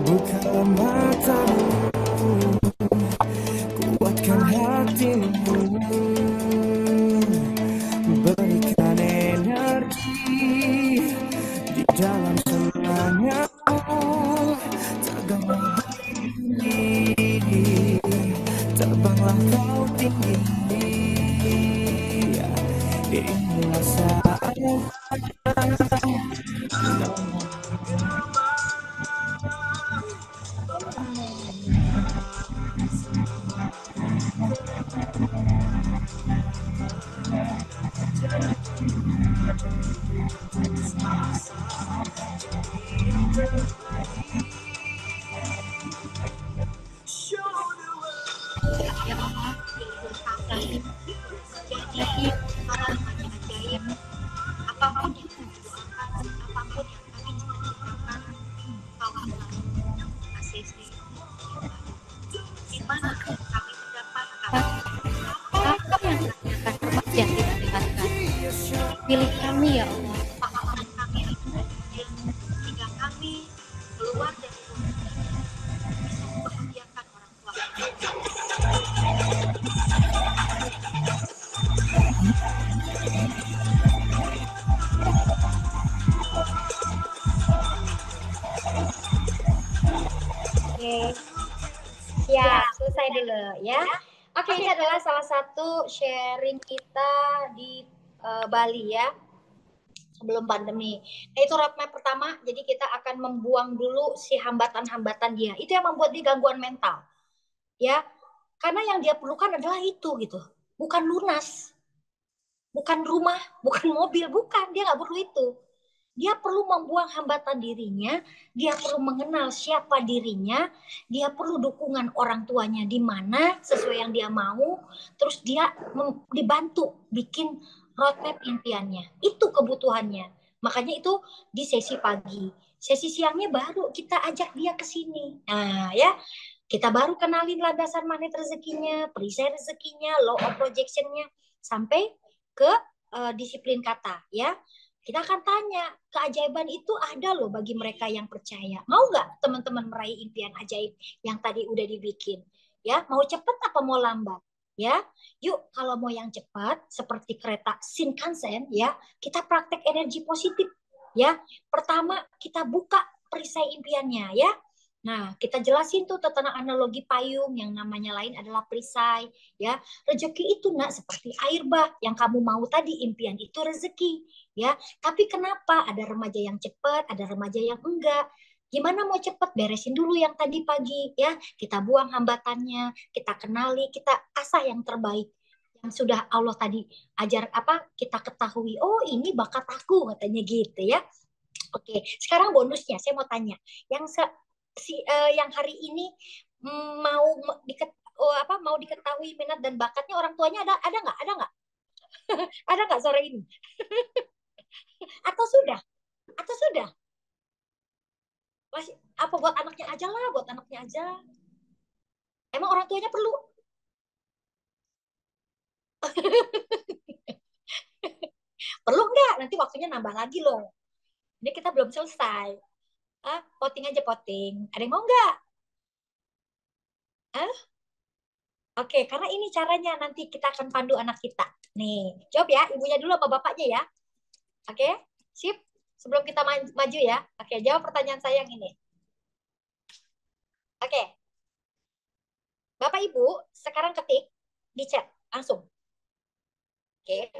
Buka matamu, kuatkan hatimu, berikan energi di dalam semangatmu, tegaklah berdiri, terbanglah kau tinggi, inilah saatnya. Apapun yang kami doakan, apapun yang kami cita-citakan, bahwa ACC di mana kami mendapat apa yang yang kita lihatkan. Pilih kami ya Allah, pahaman kami hingga kami keluar dari rumah bisa membahagiakan orang tua Oke, ya selesai dulu ya. Oke, ini adalah salah satu sharing kita di Bali ya, sebelum pandemi. Nah, itu roadmap pertama, jadi kita akan membuang dulu si hambatan-hambatan dia. Itu yang membuat dia gangguan mental. Ya, karena yang dia perlukan adalah itu gitu. Bukan lunas, bukan rumah, bukan mobil, bukan. Dia nggak perlu itu. Dia perlu membuang hambatan dirinya, dia perlu mengenal siapa dirinya, dia perlu dukungan orang tuanya di mana sesuai yang dia mau, terus dia dibantu bikin roadmap impiannya. Itu kebutuhannya. Makanya itu di sesi pagi. Sesi siangnya baru kita ajak dia ke sini. Nah, ya. Kita baru kenalin landasan magnet rezekinya, perisai rezekinya, law of projection-nya, sampai ke disiplin kata, ya. Kita akan tanya, keajaiban itu ada loh bagi mereka yang percaya. Mau nggak teman-teman meraih impian ajaib yang tadi udah dibikin? Ya, mau cepat apa mau lambat? Ya, yuk kalau mau yang cepat seperti kereta Shinkansen, ya, kita praktek energi positif. Ya, pertama kita buka perisai impiannya, ya. Nah, kita jelasin tuh tentang analogi payung yang namanya lain adalah perisai, ya. Rezeki itu nak seperti air bah yang kamu mau tadi, impian itu rezeki, ya. Tapi kenapa ada remaja yang cepat, ada remaja yang enggak? Gimana mau cepat? Beresin dulu yang tadi pagi, ya. Kita buang hambatannya, kita kenali, kita asah yang terbaik yang sudah Allah tadi ajar kita ketahui. Oh, ini bakat aku katanya gitu, ya. Oke, sekarang bonusnya saya mau tanya, yang hari ini mau mau diketahui minat dan bakatnya orang tuanya ada nggak? Ada nggak? Ada nggak sore ini? Atau sudah? Atau sudah? Masih apa buat anaknya aja lah, buat anaknya aja. Emang orang tuanya perlu? Perlu nggak? Nanti waktunya nambah lagi loh. Ini kita belum selesai. Voting aja voting. Ada yang mau nggak? Oke, karena ini caranya nanti kita akan pandu anak kita. Nih, jawab ya, ibunya dulu apa bapaknya ya? Oke, sip. Sebelum kita maju ya. Oke, jawab pertanyaan saya yang ini. Oke. Bapak Ibu, sekarang ketik di chat langsung. Oke.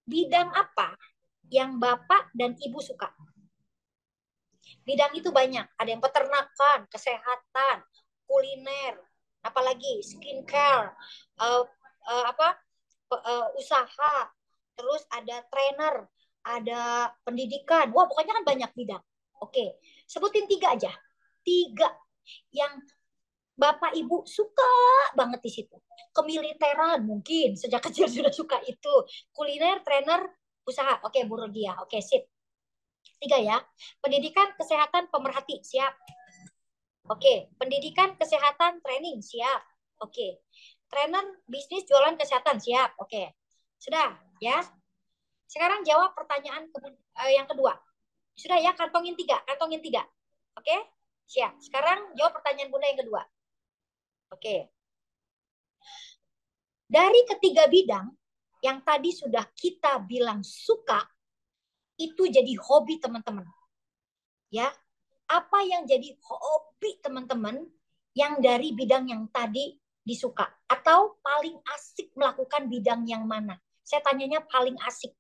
Bidang apa yang Bapak dan Ibu suka? Bidang itu banyak. Ada yang peternakan, kesehatan, kuliner, apalagi skincare, usaha, terus ada trainer, ada pendidikan. Wah, pokoknya kan banyak bidang. Oke, sebutin 3 aja. 3 yang Bapak Ibu suka banget di situ. Kemiliteran mungkin sejak kecil sudah suka itu. Kuliner, trainer, usaha. Oke, Bu Rodia. Oke, sip. 3 ya. Pendidikan, kesehatan, pemerhati. Siap. Oke, pendidikan, kesehatan, training. Siap. Oke. Trainer, bisnis, jualan, kesehatan. Siap. Oke. Sudah ya. Sekarang jawab pertanyaan yang kedua. Sudah ya, kantongin 3. Kantongin 3. Oke? Siap. Sekarang jawab pertanyaan Bunda yang kedua. Oke. Dari ketiga bidang yang tadi sudah kita bilang suka, itu jadi hobi teman-teman. Ya. Apa yang jadi hobi teman-teman yang dari bidang yang tadi disuka? Atau paling asik melakukan bidang yang mana? Saya tanyanya paling asik.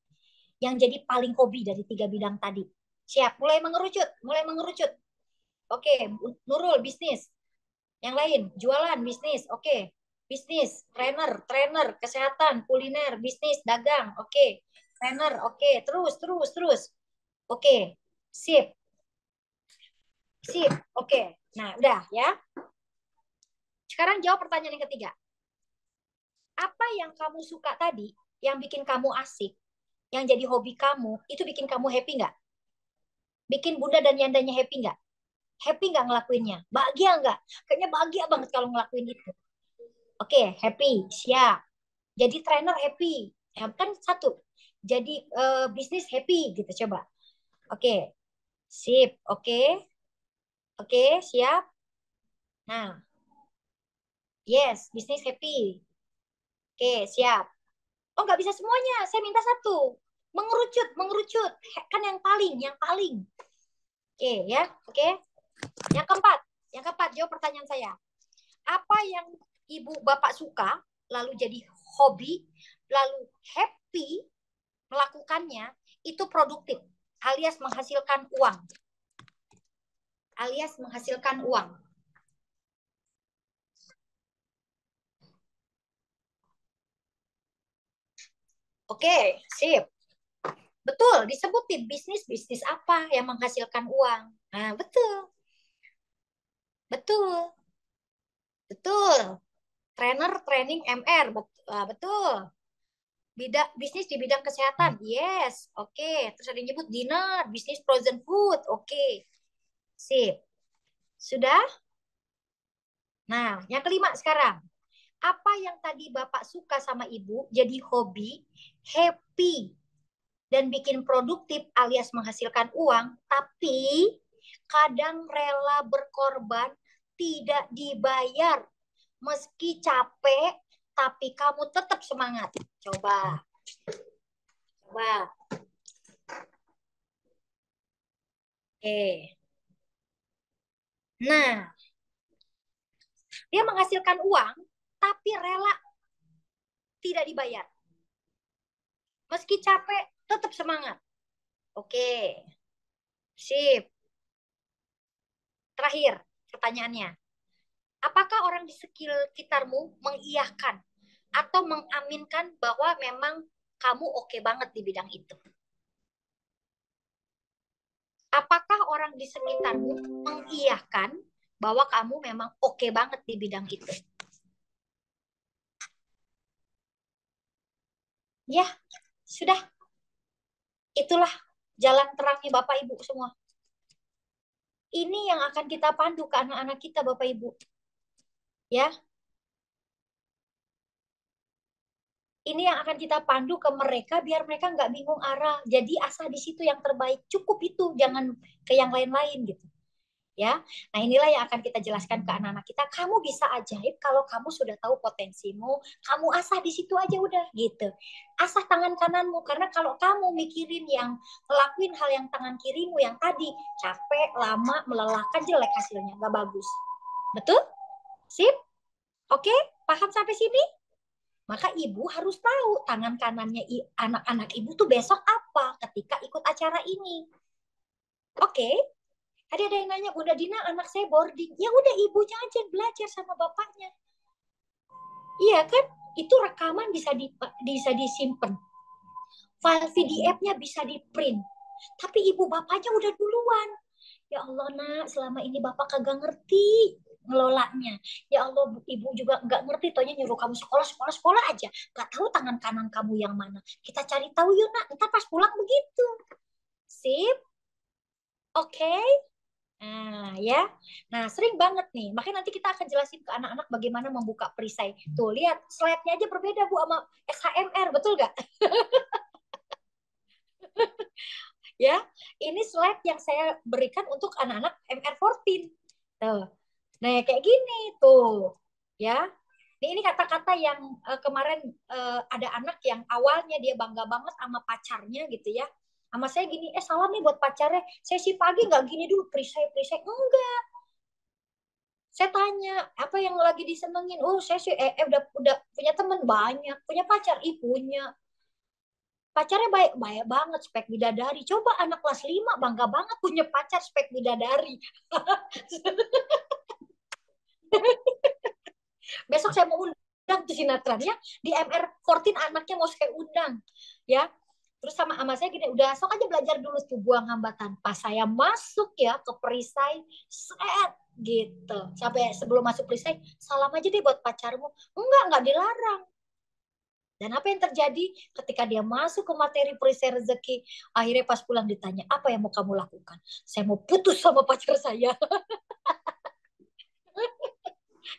Yang jadi paling hobi dari 3 bidang tadi. Siap, mulai mengerucut. Oke, Nurul, bisnis. Yang lain, jualan, bisnis. Oke, bisnis, trainer, kesehatan, kuliner, bisnis, dagang. Oke, trainer. Oke, terus. Oke, sip. Oke, nah udah ya. Sekarang jawab pertanyaan yang ketiga. Apa yang kamu suka tadi, yang bikin kamu asik, yang jadi hobi kamu, itu bikin kamu happy nggak? Bikin Bunda dan Yandanya happy nggak? Happy nggak ngelakuinnya? Bahagia nggak? Kayaknya bahagia banget kalau ngelakuin itu. Oke, happy, siap. Jadi trainer happy, ya kan 1. Jadi bisnis happy gitu, coba. Oke, sip, oke, siap. Nah, yes, bisnis happy. Oke, siap. Oh, nggak bisa semuanya, saya minta 1. Mengerucut, kan yang paling. Oke, ya, oke. Yang keempat, jawab pertanyaan saya. Apa yang Ibu Bapak suka, lalu jadi hobi, lalu happy melakukannya, itu produktif, alias menghasilkan uang. Oke, sip. Betul, disebutin bisnis apa yang menghasilkan uang. Nah, betul. Trainer, training, MR, betul. Bisnis di bidang kesehatan, yes, oke. Terus ada yang nyebut dinner, bisnis frozen food, oke. Sip. Sudah? Nah, yang kelima sekarang. Apa yang tadi Bapak suka sama Ibu jadi hobi, happy, dan bikin produktif alias menghasilkan uang, tapi kadang rela berkorban, tidak dibayar. Meski capek, tapi kamu tetap semangat. Coba. Oke. Nah, dia menghasilkan uang, tapi rela tidak dibayar. Meski capek, tetap semangat. Oke. Sip. Terakhir, pertanyaannya. Apakah orang di sekitarmu mengiyahkan atau mengaminkan bahwa memang kamu oke banget di bidang itu? Apakah orang di sekitarmu mengiyahkan bahwa kamu memang oke banget di bidang itu. Ya, sudah. Itulah jalan terangnya Bapak Ibu semua. Ini yang akan kita pandu ke anak-anak kita Bapak Ibu. Ya. Ini yang akan kita pandu ke mereka biar mereka nggak bingung arah. Jadi asah di situ yang terbaik. Cukup itu, jangan ke yang lain-lain gitu. Ya. Nah, inilah yang akan kita jelaskan ke anak-anak kita. Kamu bisa ajaib kalau kamu sudah tahu potensimu, kamu asah di situ aja udah gitu. Asah tangan kananmu karena kalau kamu mikirin yang ngelakuin hal yang tangan kirimu yang tadi capek, lama, melelahkan, jelek hasilnya, nggak bagus. Betul? Sip? Oke, paham sampai sini? Maka ibu harus tahu tangan kanannya anak-anak ibu tuh besok apa ketika ikut acara ini. Oke? Ada yang nanya, Bunda Dina anak saya boarding. Ya udah ibunya aja belajar sama bapaknya. Iya kan? Itu rekaman bisa disimpan. File PDF-nya bisa di-print. Tapi ibu bapaknya udah duluan. Ya Allah nak, selama ini bapak kagak ngerti ngelolanya. Ya Allah, ibu juga nggak ngerti. Taunya nyuruh kamu sekolah aja. Nggak tahu tangan kanan kamu yang mana. Kita cari tahu yuk nak. Ntar pas pulang begitu. Sip? Oke? Nah, ya. Nah, sering banget nih. Makanya nanti kita akan jelasin ke anak-anak bagaimana membuka perisai. Tuh, lihat. Slide-nya aja berbeda, Bu, sama SHMR. Betul nggak? Ya, ini slide yang saya berikan untuk anak-anak MR14. Tuh. Nah, kayak gini tuh. Ya. Ini kata-kata yang kemarin ada anak yang awalnya dia bangga banget sama pacarnya gitu ya. Sama saya gini, salam nih buat pacarnya. Sesi pagi nggak gini dulu, perisai. Enggak. Saya tanya, apa yang lagi disenengin? Oh, saya sih udah punya teman banyak. Punya pacar? Punya. Pacarnya baik banget, spek bidadari. Coba anak kelas 5 bangga banget punya pacar spek bidadari. Besok saya mau undang tuh sinetronnya di MR14 anaknya mau saya undang. Ya. Terus sama saya gini, udah sok aja belajar dulu tuh buang hambatan. Pas saya masuk ya ke perisai, set gitu. Sampai sebelum masuk perisai, salam aja deh buat pacarmu. Enggak dilarang. Dan apa yang terjadi ketika dia masuk ke materi perisai rezeki, akhirnya pas pulang ditanya, apa yang mau kamu lakukan? Saya mau putus sama pacar saya.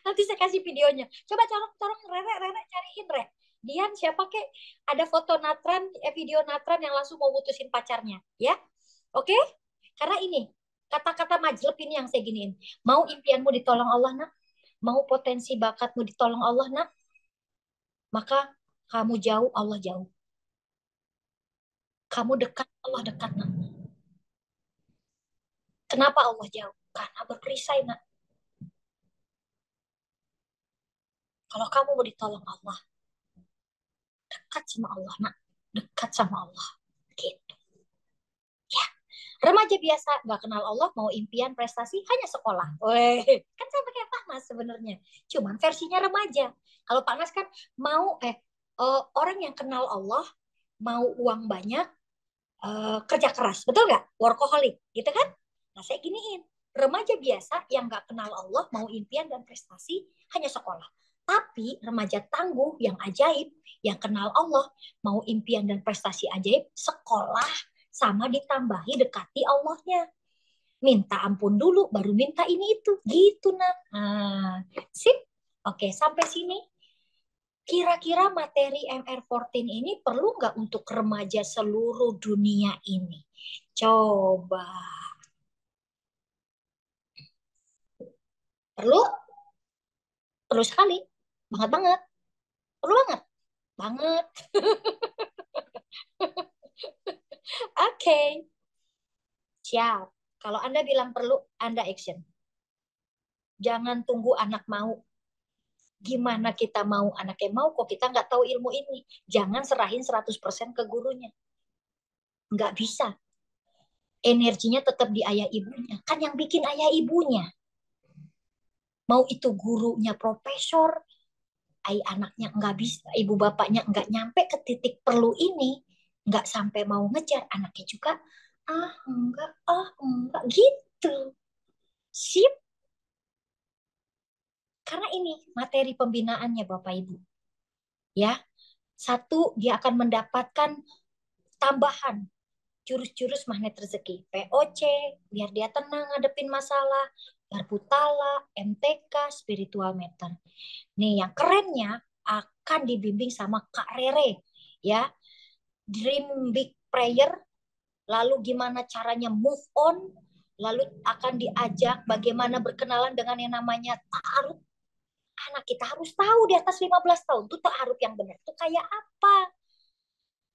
Nanti saya kasih videonya. Coba tolong Rere cariin, Re. Dian siapa kek ada foto Natran, video Natran yang langsung mau putusin pacarnya, ya? Oke? Karena ini kata-kata majlep ini yang saya giniin. Mau impianmu ditolong Allah, nak? Mau potensi bakatmu ditolong Allah, nak? Maka kamu jauh, Allah jauh. Kamu dekat, Allah dekat, nak. Kenapa Allah jauh? Karena berperisai, nak. Kalau kamu mau ditolong Allah, dekat sama Allah, nak. Dekat sama Allah. Gitu. Ya. Remaja biasa, nggak kenal Allah, mau impian, prestasi, hanya sekolah. Weh, kan sama kayak Pak Mas sebenarnya. Cuman versinya remaja. Kalau Pak Mas kan mau, orang yang kenal Allah, mau uang banyak, kerja keras. Betul nggak? Workaholic. Gitu kan? Nah, saya giniin. Remaja biasa yang nggak kenal Allah, mau impian dan prestasi, hanya sekolah. Tapi remaja tangguh yang ajaib, yang kenal Allah, mau impian dan prestasi ajaib, sekolah sama ditambahi dekati Allahnya. Minta ampun dulu, baru minta ini itu. Gitu, nak. Nah, sip. Oke, sampai sini. Kira-kira materi MR14 ini perlu nggak untuk remaja seluruh dunia ini? Coba. Perlu? Perlu sekali. Banget. Perlu banget. Banget. Oke. Siap. Kalau Anda bilang perlu, Anda action. Jangan tunggu anak mau. Gimana kita mau anaknya mau kok kita nggak tahu ilmu ini. Jangan serahin 100% ke gurunya. Nggak bisa. Energinya tetap di ayah ibunya. Kan yang bikin ayah ibunya. Mau itu gurunya profesor, anaknya nggak bisa, ibu bapaknya nggak nyampe ke titik perlu ini, nggak sampai mau ngejar, anaknya juga, enggak, gitu. Sip. Karena ini materi pembinaannya Bapak Ibu. Ya. Satu, dia akan mendapatkan tambahan jurus-jurus magnet rezeki. POC, biar dia tenang ngadepin masalah. Garbutala, MTK, spiritual meter. Nih yang kerennya akan dibimbing sama Kak Rere. Ya, dream big prayer. Lalu gimana caranya move on. Lalu akan diajak bagaimana berkenalan dengan yang namanya ta'aruf. Anak kita harus tahu di atas 15 tahun tuh ta'aruf yang benar tuh kayak apa.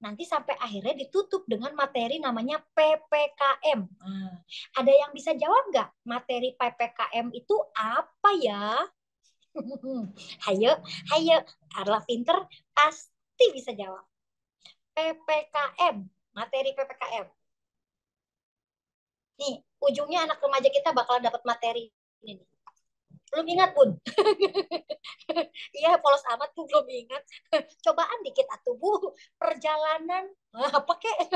Nanti sampai akhirnya ditutup dengan materi namanya PPKM. Ada yang bisa jawab nggak? Materi PPKM itu apa ya? Hayo, Arla pinter pasti bisa jawab. PPKM, materi PPKM. Nih, ujungnya anak remaja kita bakal dapat materi ini. Belum ingat, Bun? Iya, polos amat tuh belum ingat. Cobaan dikit atuh, Bu. Perjalanan apa kek?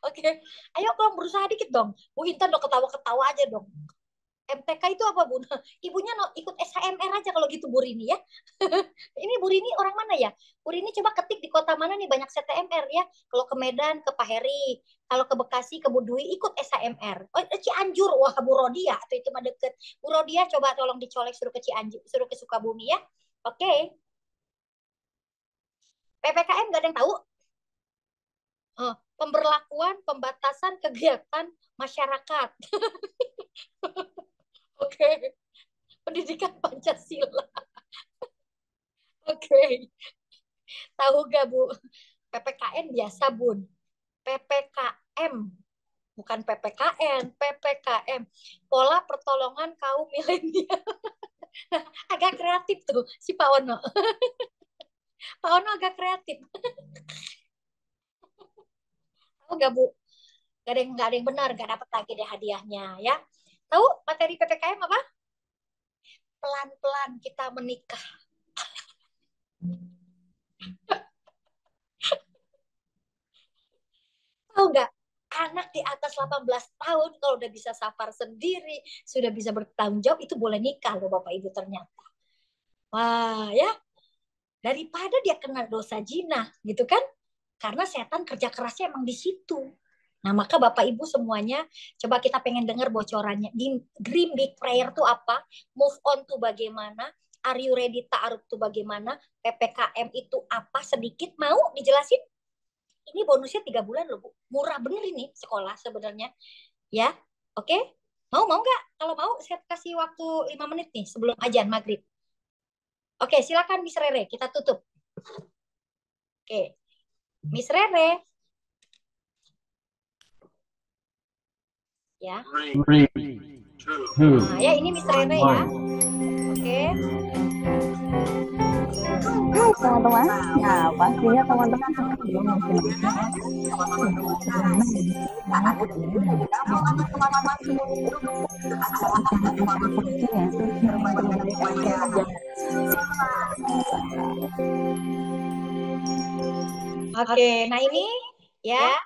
Oke. Ayo dong berusaha dikit dong. Bu Intan dong ketawa-ketawa aja dong. MTK itu apa, Bun? Ibunya ikut SHMR aja kalau gitu, Bu Rini ya. Ini Bu Rini orang mana ya? Bu Rini coba ketik di kota mana nih banyak CTMR ya. Kalau ke Medan, ke Pak Heri. Kalau ke Bekasi, ke Bu Dwi, ikut SHMR. Oh, Cianjur. Wah, Bu Rodia. Atau itu mah deket. Bu Rodia coba tolong dicolek suruh ke Cianjur, suruh ke Sukabumi ya. Oke. PPKM gak ada yang tahu? Pemberlakuan, pembatasan kegiatan masyarakat. Oke. Pendidikan Pancasila. Oke. Tahu gak, Bu? PPKN biasa, Bun. PPKM. Bukan PPKN, PPKM. Pola pertolongan kaum milenial. Agak kreatif tuh si Pak Ono. Pak Ono agak kreatif. Tahu gak, Bu? Gak ada yang benar, gak dapat lagi deh hadiahnya ya. Tahu materi PPKM apa? Pelan-pelan kita menikah. Tahu nggak? Anak di atas 18 tahun kalau udah bisa safar sendiri, sudah bisa bertanggung jawab, itu boleh nikah loh Bapak Ibu ternyata. Wah ya, daripada dia kena dosa zina gitu kan? Karena setan kerja kerasnya emang di situ. Nah, maka Bapak Ibu semuanya, coba kita pengen dengar bocorannya. Di Dream Big Prayer tuh apa? Move on tuh bagaimana? Are you ready ta'aruf tuh bagaimana? PPKM itu apa? Sedikit mau dijelasin? Ini bonusnya 3 bulan loh, Bu. Murah bener ini sekolah sebenarnya. Ya, oke? Mau nggak? Kalau mau, saya kasih waktu 5 menit nih sebelum azan maghrib. Oke, silakan Miss Rere, kita tutup. Oke, Miss Rere. Ya. Nah, ya ini Miss Rere ya. Oke. Hai teman-teman, nah pastinya teman-teman Oke, nah ini ya.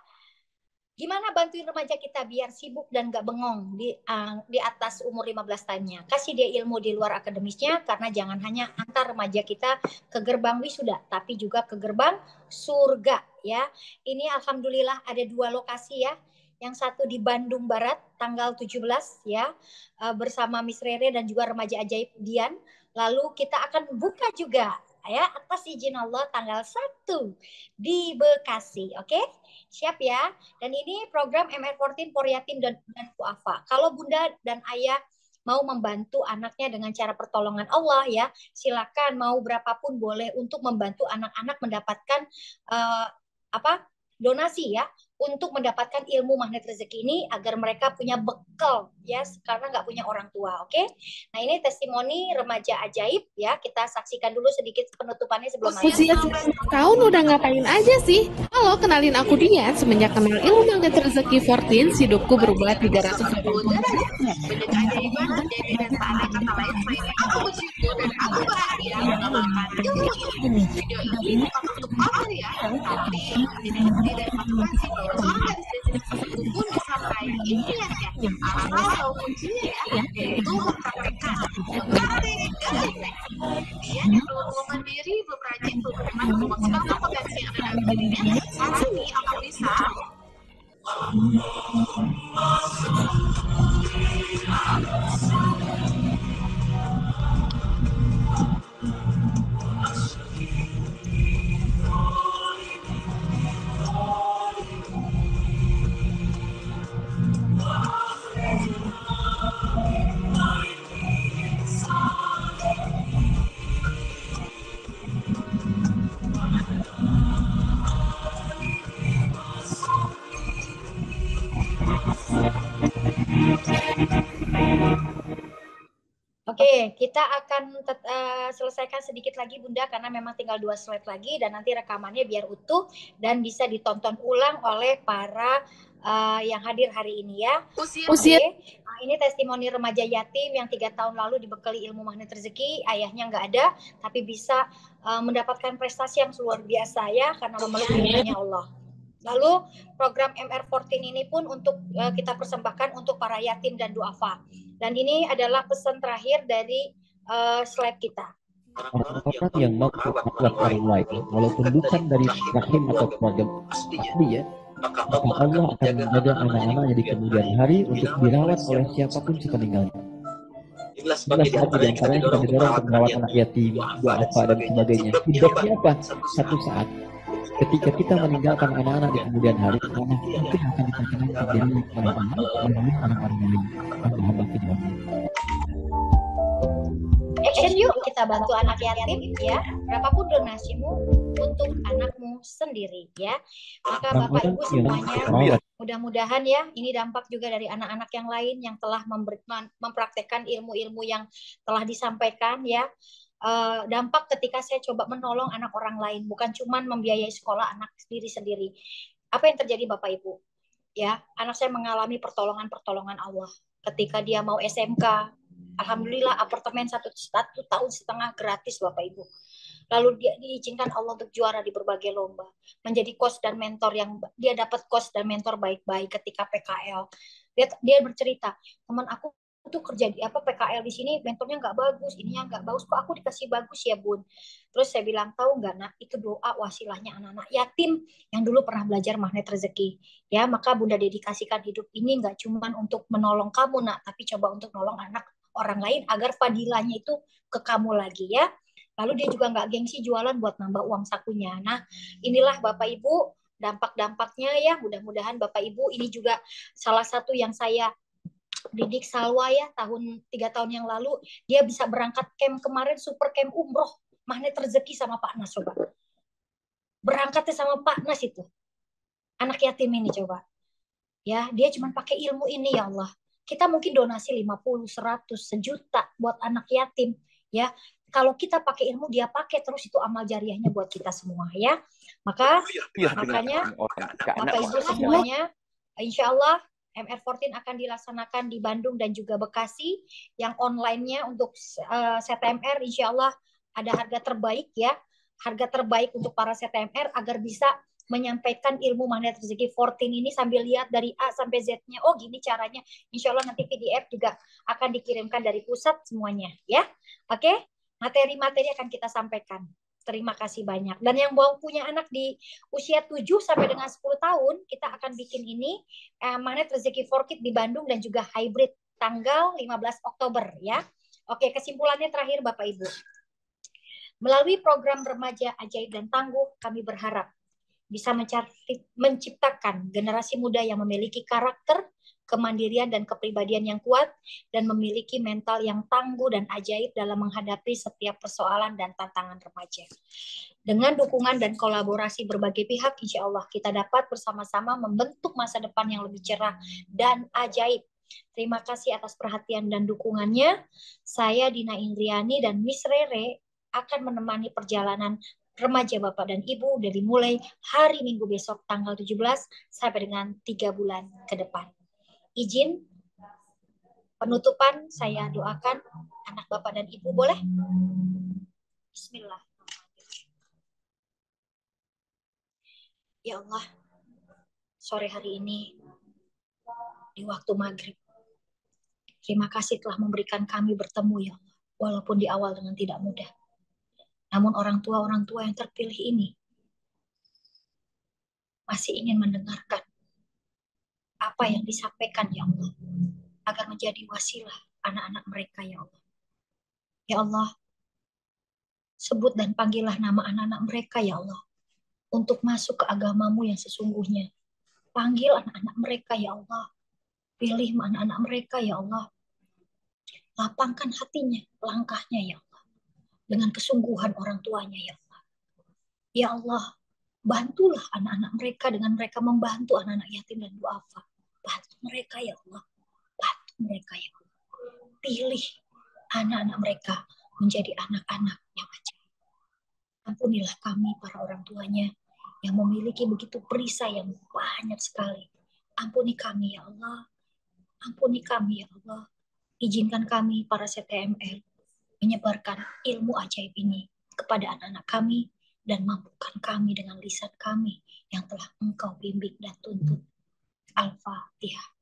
Gimana bantuin remaja kita biar sibuk dan gak bengong di atas umur 15 tahunnya. Kasih dia ilmu di luar akademisnya, karena jangan hanya antar remaja kita ke gerbang wisuda, tapi juga ke gerbang surga ya. Ini alhamdulillah ada 2 lokasi ya. Yang satu di Bandung Barat tanggal 17 ya, bersama Miss Rere dan juga remaja ajaib Dian. Lalu kita akan buka juga ya atas izin Allah tanggal 1 di Bekasi. Oke? Siap ya. Dan ini program MR14 for Yatim dan Fu'afa. Kalau Bunda dan Ayah mau membantu anaknya dengan cara pertolongan Allah ya, silakan mau berapapun boleh untuk membantu anak-anak mendapatkan donasi ya, untuk mendapatkan ilmu magnet rezeki ini agar mereka punya bekal ya, karena nggak punya orang tua. Oke? Nah ini testimoni remaja ajaib ya, kita saksikan dulu sedikit penutupannya sebelum usia 9 tahun udah ngapain aja sih? Halo, kenalin aku Dian. Semenjak kenal ilmu magnet rezeki 14, hidupku berubah 360 derajat. Banyak keajaiban terjadi dan tak ada kata lain selain aku bersyukur dan aku bahagia mengamalkan ilmu ini. Video ini untuk apa ya? Tapi tidak motivasi bahwa seorang gadis dari satu pun bisa Baik, ini yang atau kuncinya ya, yaitu mempraktekkan dia dulu mandiri, berajin, berhemat, memaksimalkan potensi yang ada dalam dirinya. Caranya apa bisa? Oke, kita akan selesaikan sedikit lagi Bunda karena memang tinggal 2 slide lagi dan nanti rekamannya biar utuh dan bisa ditonton ulang oleh para yang hadir hari ini ya. Usia. Nah, ini testimoni remaja yatim yang 3 tahun lalu dibekali ilmu magnet rezeki, ayahnya nggak ada tapi bisa mendapatkan prestasi yang luar biasa ya karena memeluk ilmunya Allah. Lalu program MR14 ini pun untuk kita persembahkan untuk para yatim dan duafa. Dan ini adalah pesan terakhir dari slide kita. Orang-orang yang mampu membuat orang lain, walaupun bukan dari rahim atau keluarga asli ya, maka Allah akan menjaga anak-anaknya di kemudian hari untuk dirawat oleh siapapun sepeninggalnya. Inilah sebab di antaranya kita didorong untuk merawat anak yatim, duafa dan sebagainya. Tidaknya apa? Satu saat ketika kita meninggalkan anak-anak di kemudian hari, anak itu akan diperkenalkan diri oleh Allah melalui orang-orang lain, hamba-hamba keduanya. Action yuk, kita bantu anak yatim ya. Berapapun donasimu untuk anakmu sendiri ya. Maka Bapak Ibu semuanya mudah-mudahan ya ini dampak juga dari anak-anak yang lain yang telah mempraktekkan ilmu-ilmu yang telah disampaikan ya. Dampak ketika saya coba menolong anak orang lain, bukan cuma membiayai sekolah anak sendiri. Apa yang terjadi Bapak Ibu? Ya, anak saya mengalami pertolongan Allah. Ketika dia mau SMK, alhamdulillah apartemen 1,5 tahun gratis Bapak Ibu. Lalu dia diizinkan Allah untuk juara di berbagai lomba, menjadi coach dan mentor yang dia dapat coach dan mentor baik-baik ketika PKL. Dia bercerita, teman aku tuh kerja di PKL di sini mentornya nggak bagus, ininya nggak bagus, kok aku dikasih bagus ya Bun. Terus saya bilang, tahu nggak nak, itu doa wasilahnya anak-anak yatim yang dulu pernah belajar magnet rezeki ya. Maka Bunda dedikasikan hidup ini nggak cuma untuk menolong kamu nak, tapi coba untuk nolong anak orang lain agar fadilahnya itu ke kamu lagi ya. Lalu dia juga nggak gengsi jualan buat nambah uang sakunya. Nah inilah Bapak Ibu dampak-dampaknya ya. Mudah-mudahan Bapak Ibu ini juga salah satu yang saya didik Salwa ya 3 tahun yang lalu. Dia bisa berangkat camp kemarin, super camp umroh magnet rezeki sama Pak Nas coba. Berangkatnya sama Pak Nas itu. Anak yatim ini coba. Ya, dia cuma pakai ilmu ini ya Allah. Kita mungkin donasi 50, 100, sejuta buat anak yatim ya. Kalau kita pakai ilmu, dia pakai terus, itu amal jariahnya buat kita semua ya. Makanya Bapak Ibu semuanya, insya Allah MR14 akan dilaksanakan di Bandung dan juga Bekasi. Yang online-nya untuk CTMR insya Allah ada harga terbaik ya. Harga terbaik untuk para CTMR agar bisa menyampaikan ilmu magnet rezeki 14 ini sambil lihat dari A sampai Z-nya. Oh gini caranya. Insya Allah nanti PDF juga akan dikirimkan dari pusat semuanya ya. Oke, materi-materi akan kita sampaikan. Terima kasih banyak. Dan yang mau punya anak di usia 7 sampai dengan 10 tahun, kita akan bikin ini magnet rezeki 4 Kids di Bandung dan juga hybrid tanggal 15 Oktober ya. Oke, kesimpulannya terakhir Bapak Ibu. Melalui program remaja ajaib dan tangguh, kami berharap bisa menciptakan generasi muda yang memiliki karakter, kemandirian dan kepribadian yang kuat dan memiliki mental yang tangguh dan ajaib dalam menghadapi setiap persoalan dan tantangan remaja. Dengan dukungan dan kolaborasi berbagai pihak, insya Allah kita dapat bersama-sama membentuk masa depan yang lebih cerah dan ajaib. Terima kasih atas perhatian dan dukungannya. Saya Dina Indriani dan Miss Rere akan menemani perjalanan remaja Bapak dan Ibu dari mulai hari Minggu besok tanggal 17 sampai dengan 3 bulan ke depan. Izin penutupan saya doakan anak Bapak dan Ibu boleh? Bismillah. Ya Allah, sore hari ini di waktu maghrib. Terima kasih telah memberikan kami bertemu ya Allah, walaupun di awal dengan tidak mudah. Namun orang tua yang terpilih ini masih ingin mendengarkan apa yang disampaikan ya Allah, agar menjadi wasilah anak-anak mereka ya Allah. Ya Allah, sebut dan panggillah nama anak-anak mereka ya Allah, untuk masuk ke agamamu yang sesungguhnya. Panggil anak-anak mereka ya Allah, pilih anak-anak mereka ya Allah, lapangkan hatinya, langkahnya ya Allah, dengan kesungguhan orang tuanya ya Allah. Ya Allah, bantulah anak-anak mereka dengan mereka membantu anak-anak yatim dan duafa. Bantu mereka ya Allah, bantu mereka ya Allah. Pilih anak-anak mereka menjadi anak-anak yang ajaib. Ampunilah kami para orang tuanya yang memiliki begitu perisai yang banyak sekali. Ampuni kami ya Allah, ampuni kami ya Allah. Izinkan kami para CTML menyebarkan ilmu ajaib ini kepada anak-anak kami dan mampukan kami dengan lisan kami yang telah Engkau bimbing dan tuntun. Al-Fatihah.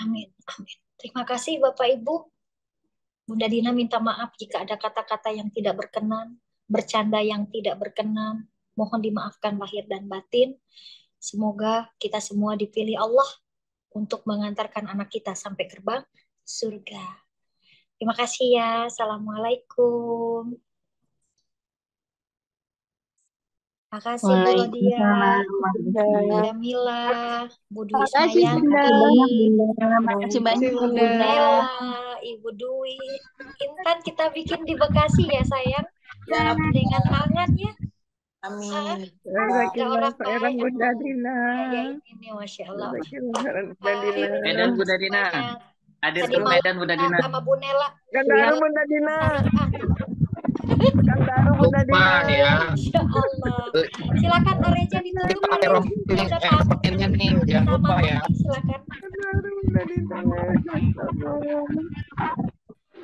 Amin. Amin. Terima kasih Bapak Ibu. Bunda Dina minta maaf jika ada kata-kata yang tidak berkenan, bercanda yang tidak berkenan. Mohon dimaafkan lahir dan batin. Semoga kita semua dipilih Allah untuk mengantarkan anak kita sampai gerbang surga. Terima kasih ya. Assalamualaikum. Terima kasih Bu Rodia, Bu Jamila, Bu Dwi Ismayanti, Makasih banyak Bu Nela, Ibu Dwi. Intan kita bikin di Bekasi ya sayang, dengan tangan ya. Amin. Ada orang Khairan kaya Bunda Dina. ini Masya Allah. Medan Bunda Dina. Hadir ke Medan Bunda Dina. Sama Bu Nela. Kandaru Bunda Dina. Kandaru Bunda Dina. ya. Insya Allah. Silakan Areja ditutup. Udah tamu. Nih, jangan lupa ya. Silakan. Kandaru Bunda Dina.